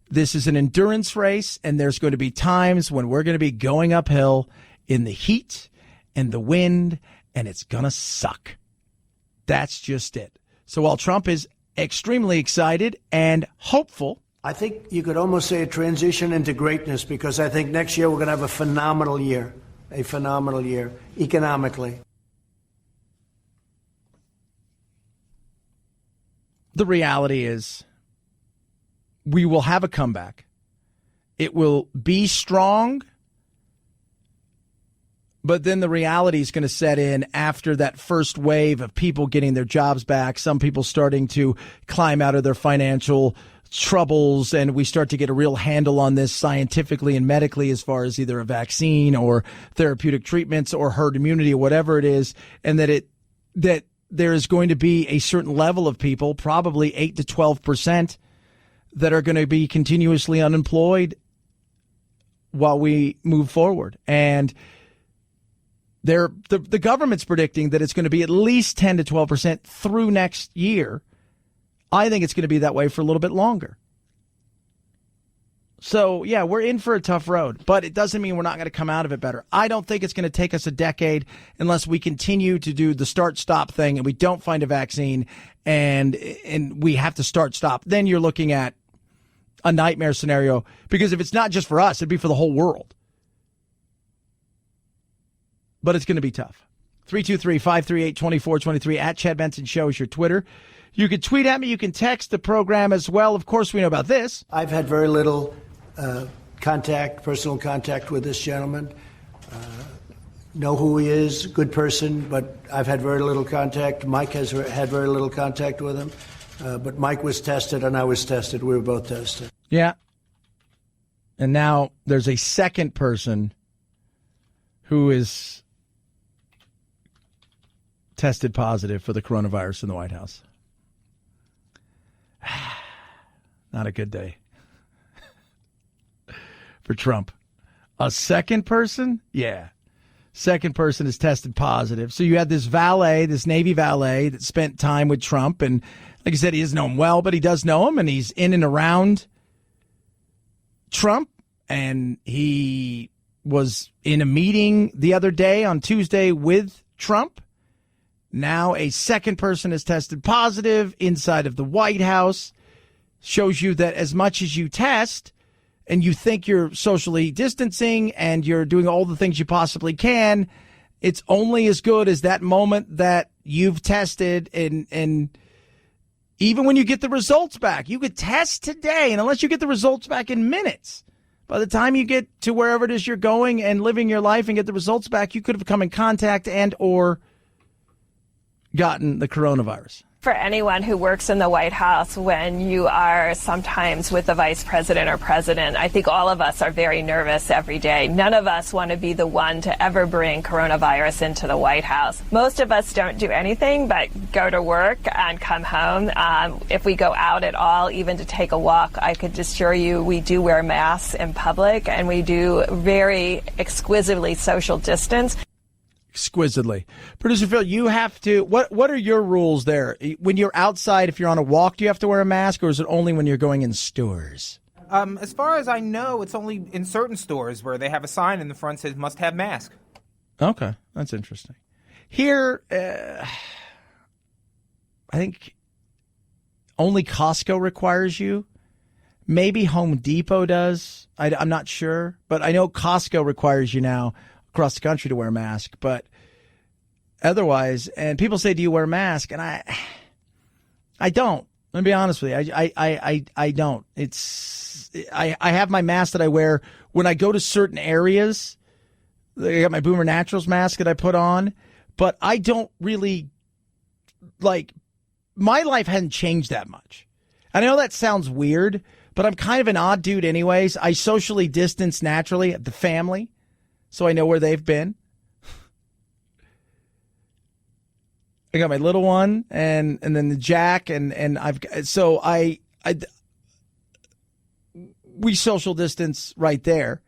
This is an endurance race, and there's going to be times when we're going to be going uphill in the heat and the wind, and it's going to suck. That's just it. So while Trump is extremely excited and hopeful, I think you could almost say a transition into greatness, because I think next year we're going to have a phenomenal year economically. The reality is we will have a comeback. It will be strong, but then the reality is going to set in after that first wave of people getting their jobs back, some people starting to climb out of their financial troubles, and we start to get a real handle on this scientifically and medically as far as either a vaccine or therapeutic treatments or herd immunity or whatever it is, and that there is going to be a certain level of people, probably 8 to 12%, that are going to be continuously unemployed while we move forward. And the government's predicting that it's going to be at least 10 to 12% through next year. I think it's going to be that way for a little bit longer. So, yeah, we're in for a tough road, but it doesn't mean we're not going to come out of it better. I don't think it's going to take us a decade unless we continue to do the start-stop thing and we don't find a vaccine and we have to start-stop. Then you're looking at a nightmare scenario, because if it's not just for us, it'd be for the whole world. But it's going to be tough. 323-538-2423 at Chad Benson Show is your Twitter. You can tweet at me. You can text the program as well. Of course, we know about this. I've had very little personal contact with this gentleman. Know who he is, good person, but I've had very little contact. Mike has had very little contact with him. But Mike was tested and I was tested. We were both tested. Yeah. And now there's a second person who is tested positive for the coronavirus in the White House. Not a good day for Trump. A second person? Yeah. Second person is tested positive. So you had this valet, this Navy valet that spent time with Trump. And like I said, he doesn't know him well, but he does know him. And he's in and around Trump. And he was in a meeting the other day on Tuesday with Trump. Now a second person is tested positive inside of the White House. Shows you that as much as you test and you think you're socially distancing and you're doing all the things you possibly can, it's only as good as that moment that you've tested. And even when you get the results back, you could test today. And unless you get the results back in minutes, by the time you get to wherever it is you're going and living your life and get the results back, you could have come in contact and or gotten the coronavirus. For anyone who works in the White House, when you are sometimes with the vice president or president, I think all of us are very nervous every day. None of us want to be the one to ever bring coronavirus into the White House. Most of us don't do anything but go to work and come home. If we go out at all, even to take a walk, I could assure you we do wear masks in public and we do very exquisitely social distance. Exquisitely. Producer Phil, you have to, what are your rules there? When you're outside, if you're on a walk, do you have to wear a mask, or is it only when you're going in stores? As far as I know, it's only in certain stores where they have a sign in the front that says must have mask. Okay, that's interesting. Here, I think only Costco requires you. Maybe Home Depot does. I'm not sure, but I know Costco requires you now across the country to wear a mask, but otherwise, and people say, do you wear a mask? And I don't. Let me be honest with you. I don't. I have my mask that I wear when I go to certain areas. I got my Boomer Naturals mask that I put on, but I don't really, like, my life hasn't changed that much. I know that sounds weird, but I'm kind of an odd dude anyways. I socially distance naturally at the family, so I know where they've been. I got my little one and then the Jack and we social distance right there.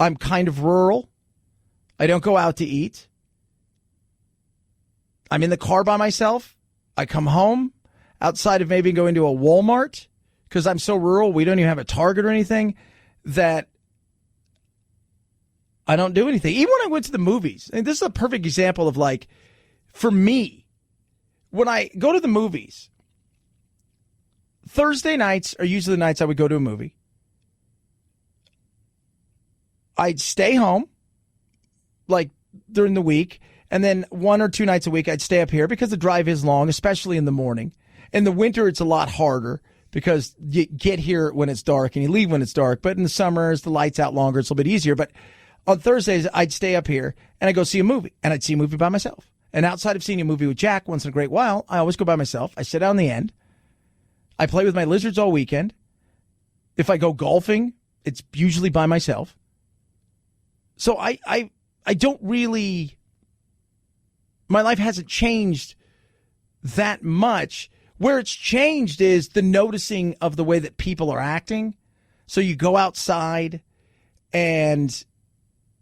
I'm kind of rural. I don't go out to eat. I'm in the car by myself. I come home outside of maybe going to a Walmart because I'm so rural. We don't even have a Target or anything that I don't do anything. Even when I went to the movies, and this is a perfect example of, like, for me, when I go to the movies, Thursday nights are usually the nights I would go to a movie. I'd stay home, like during the week, and then 1 or 2 nights a week I'd stay up here because the drive is long, especially in the morning. In the winter, it's a lot harder because you get here when it's dark and you leave when it's dark. But in the summers, the light's out longer. It's a little bit easier. But on Thursdays, I'd stay up here and I'd go see a movie. And I'd see a movie by myself. And outside of seeing a movie with Jack once in a great while, I always go by myself. I sit down the end. I play with my lizards all weekend. If I go golfing, it's usually by myself. So I don't really, my life hasn't changed that much. Where it's changed is the noticing of the way that people are acting. So you go outside, and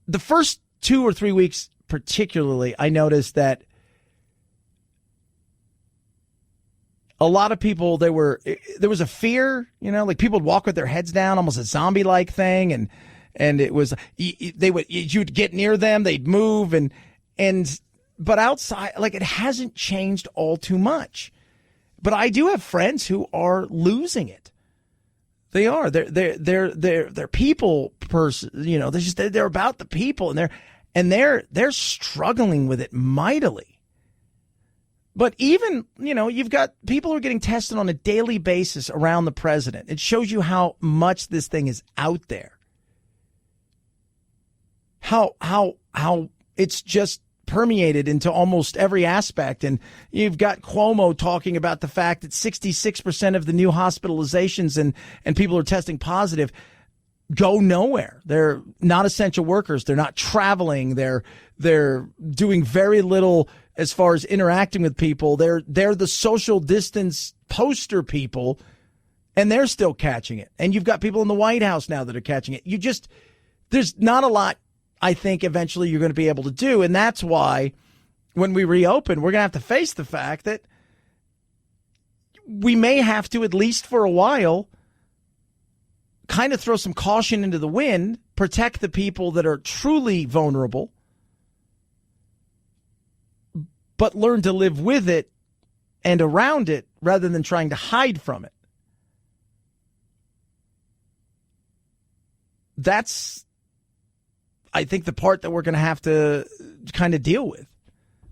the first 2 or 3 weeks particularly, I noticed that a lot of people, there was a fear, like people would walk with their heads down, almost a zombie-like thing, and it was you'd get near them, they'd move, but outside, like, it hasn't changed all too much. But I do have friends who are losing it. They are. They're people person. They're about the people, and they're struggling with it mightily. But even, you've got people who are getting tested on a daily basis around the president. It shows you how much this thing is out there. How it's just permeated into almost every aspect. And you've got Cuomo talking about the fact that 66% of the new hospitalizations and people who are testing positive go nowhere. They're not essential workers. They're not traveling. They're doing very little as far as interacting with people. They're the social distance poster people, and they're still catching it. And you've got people in the White House now that are catching it. There's not a lot I think eventually you're going to be able to do. And that's why when we reopen, we're going to have to face the fact that we may have to, at least for a while, kind of throw some caution into the wind, protect the people that are truly vulnerable, but learn to live with it and around it rather than trying to hide from it. That's, I think, the part that we're going to have to kind of deal with.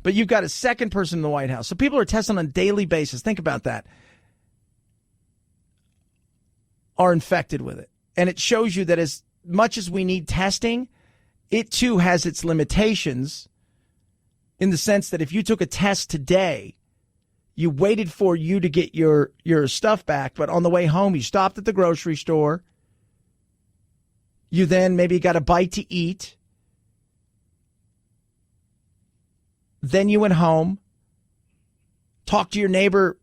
But you've got a second person in the White House. So people are testing on a daily basis. Think about that. Are infected with it. And it shows you that as much as we need testing, it too has its limitations, in the sense that if you took a test today, you waited for you to get your stuff back, but on the way home, you stopped at the grocery store. You then maybe got a bite to eat. Then you went home, talked to your neighbor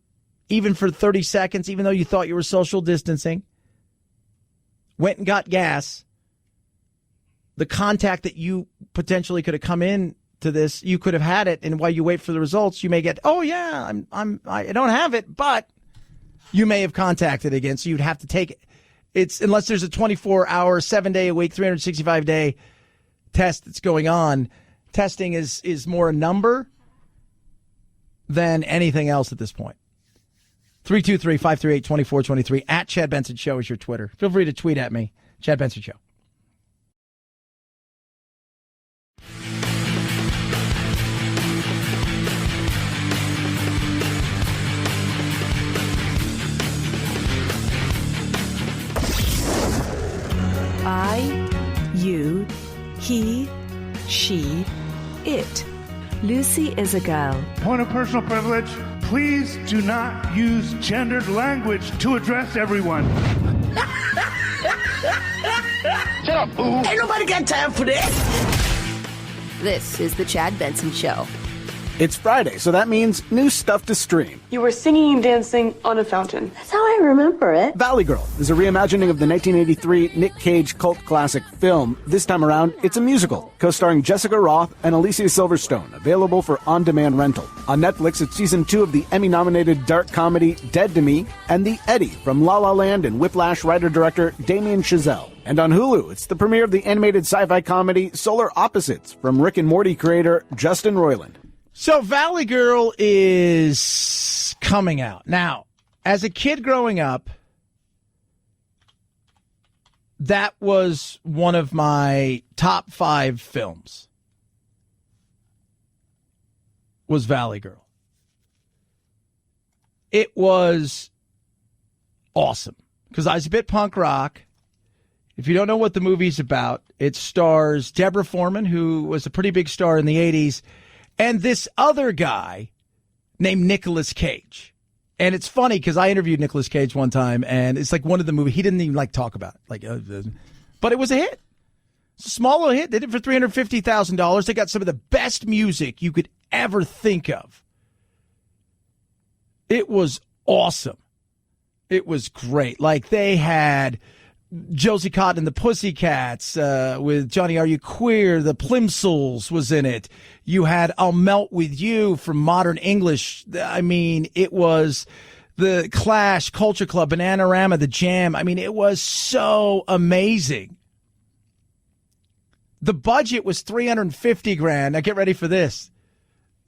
even for 30 seconds, even though you thought you were social distancing, went and got gas. The contact that you potentially could have come in to this, you could have had it, and while you wait for the results, you may get, oh yeah, I don't have it, but you may have contacted again, so you'd have to take it. It's unless there's a 24-hour, 7-day-a-week, 365-day test that's going on. Testing is more a number than anything else at this point. 323-538-2423 at Chad Benson Show is your Twitter. Feel free to tweet at me, Chad Benson Show. I, you, he, she, it. Lucy is a girl. Point of personal privilege. Please do not use gendered language to address everyone. Shut up, boo. Ain't nobody got time for this. This is the Chad Benson Show. It's Friday, so that means new stuff to stream. You were singing and dancing on a fountain. That's how I remember it. Valley Girl is a reimagining of the 1983 Nick Cage cult classic film. This time around, it's a musical, co-starring Jessica Roth and Alicia Silverstone, available for on-demand rental. On Netflix, it's season 2 of the Emmy-nominated dark comedy Dead to Me, and The Eddie from La La Land and Whiplash writer-director Damien Chazelle. And on Hulu, it's the premiere of the animated sci-fi comedy Solar Opposites from Rick and Morty creator Justin Roiland. So Valley Girl is coming out. Now, as a kid growing up, that was one of my top 5 films, was Valley Girl. It was awesome because I was a bit punk rock. If you don't know what the movie's about, it stars Deborah Foreman, who was a pretty big star in the 80s, and this other guy named Nicolas Cage. And it's funny because I interviewed Nicolas Cage one time, and it's like one of the movies he didn't even talk about it. But it was a hit. It's a small little hit. They did it for $350,000. They got some of the best music you could ever think of. It was awesome. It was great. Like, they had Josie Cotton and the Pussycats with Johnny Are You Queer? The Plimsolls was in it. You had I'll Melt With You from Modern English. I mean, it was the Clash, Culture Club, Bananarama, The Jam. I mean, it was so amazing. The budget was $350,000. Now get ready for this.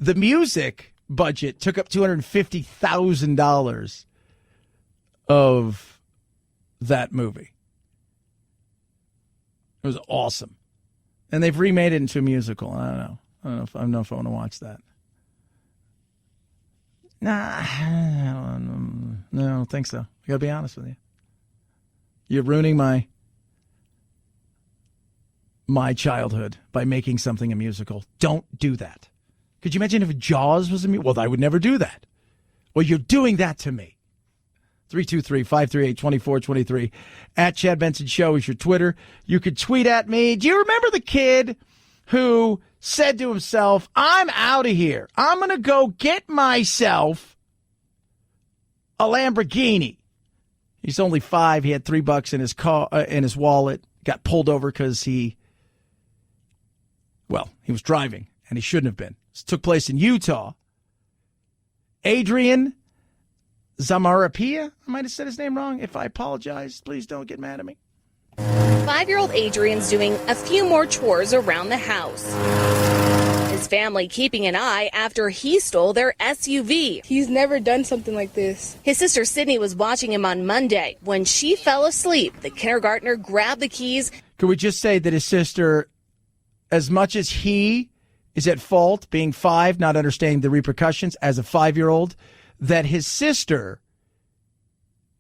The music budget took up $250,000 of that movie. It was awesome. And they've remade it into a musical. I don't know if I want to watch that. Nah, I don't think so. I got to be honest with you. You're ruining my childhood by making something a musical. Don't do that. Could you imagine if Jaws was a musical? Well, I would never do that. Well, you're doing that to me. 323-538-2423. At Chad Benson Show is your Twitter. You could tweet at me. Do you remember the kid who said to himself, I'm out of here. I'm going to go get myself a Lamborghini. He's only 5. He had $3 in his car, in his wallet. Got pulled over because he was driving, and he shouldn't have been. This took place in Utah. Adrian Zamarapia, I might have said his name wrong. If I apologize, please don't get mad at me. 5-year-old Adrian's doing a few more chores around the house. His family keeping an eye after he stole their SUV. He's never done something like this. His sister Sydney was watching him on Monday. When she fell asleep, the kindergartner grabbed the keys. Could we just say that his sister, as much as he is at fault, being 5, not understanding the repercussions as a 5-year-old, that his sister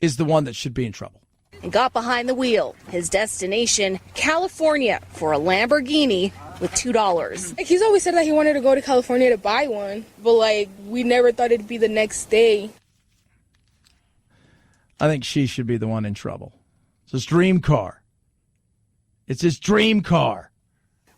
is the one that should be in trouble. And got behind the wheel. His destination, California, for a Lamborghini with $2. He's always said that he wanted to go to California to buy one, but we never thought it'd be the next day. I think she should be the one in trouble. It's his dream car. It's his dream car.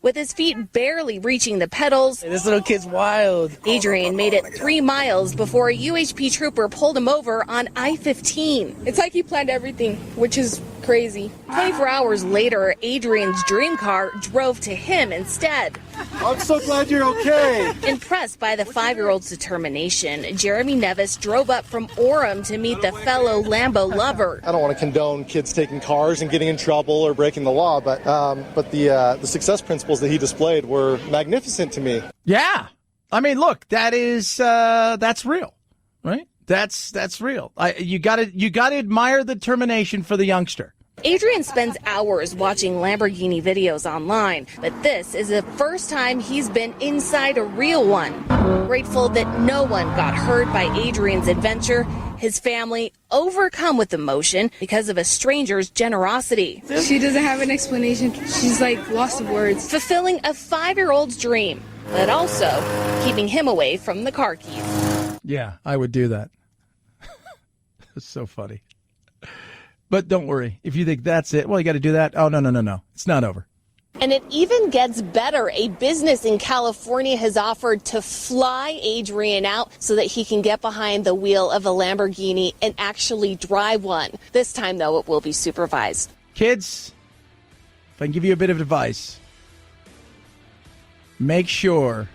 With his feet barely reaching the pedals, this little kid's wild. Adrian made it 3 miles before a UHP trooper pulled him over on I-15. It's like he planned everything, which is crazy. 24 hours later, Adrian's dream car drove to him instead. I'm so glad you're okay. Impressed by the 5-year-old's determination, Jeremy Nevis drove up from Orem to meet the fellow Lambo lover. I don't want to condone kids taking cars and getting in trouble or breaking the law, but the success principles that he displayed were magnificent to me. Yeah. I mean, look, that's real, right? That's real. You got to admire the determination for the youngster. Adrian spends hours watching Lamborghini videos online, but this is the first time he's been inside a real one. Grateful that no one got hurt by Adrian's adventure, his family overcome with emotion because of a stranger's generosity. She doesn't have an explanation. She's lost of words. Fulfilling a 5-year-old's dream, but also keeping him away from the car keys. Yeah, I would do that. It's so funny. But don't worry. If you think that's it, well, you got to do that. Oh, no. It's not over. And it even gets better. A business in California has offered to fly Adrian out so that he can get behind the wheel of a Lamborghini and actually drive one. This time, though, it will be supervised. Kids, if I can give you a bit of advice, make sure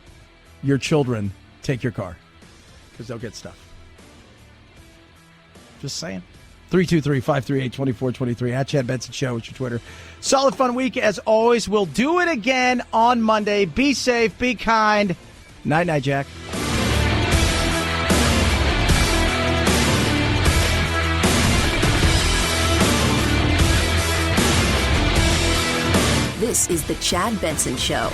your children take your car because they'll get stuff. Just saying. 323-538-2423. At Chad Benson Show is your Twitter. Solid fun week as always. We'll do it again on Monday. Be safe. Be kind. Night, Jack. This is The Chad Benson Show.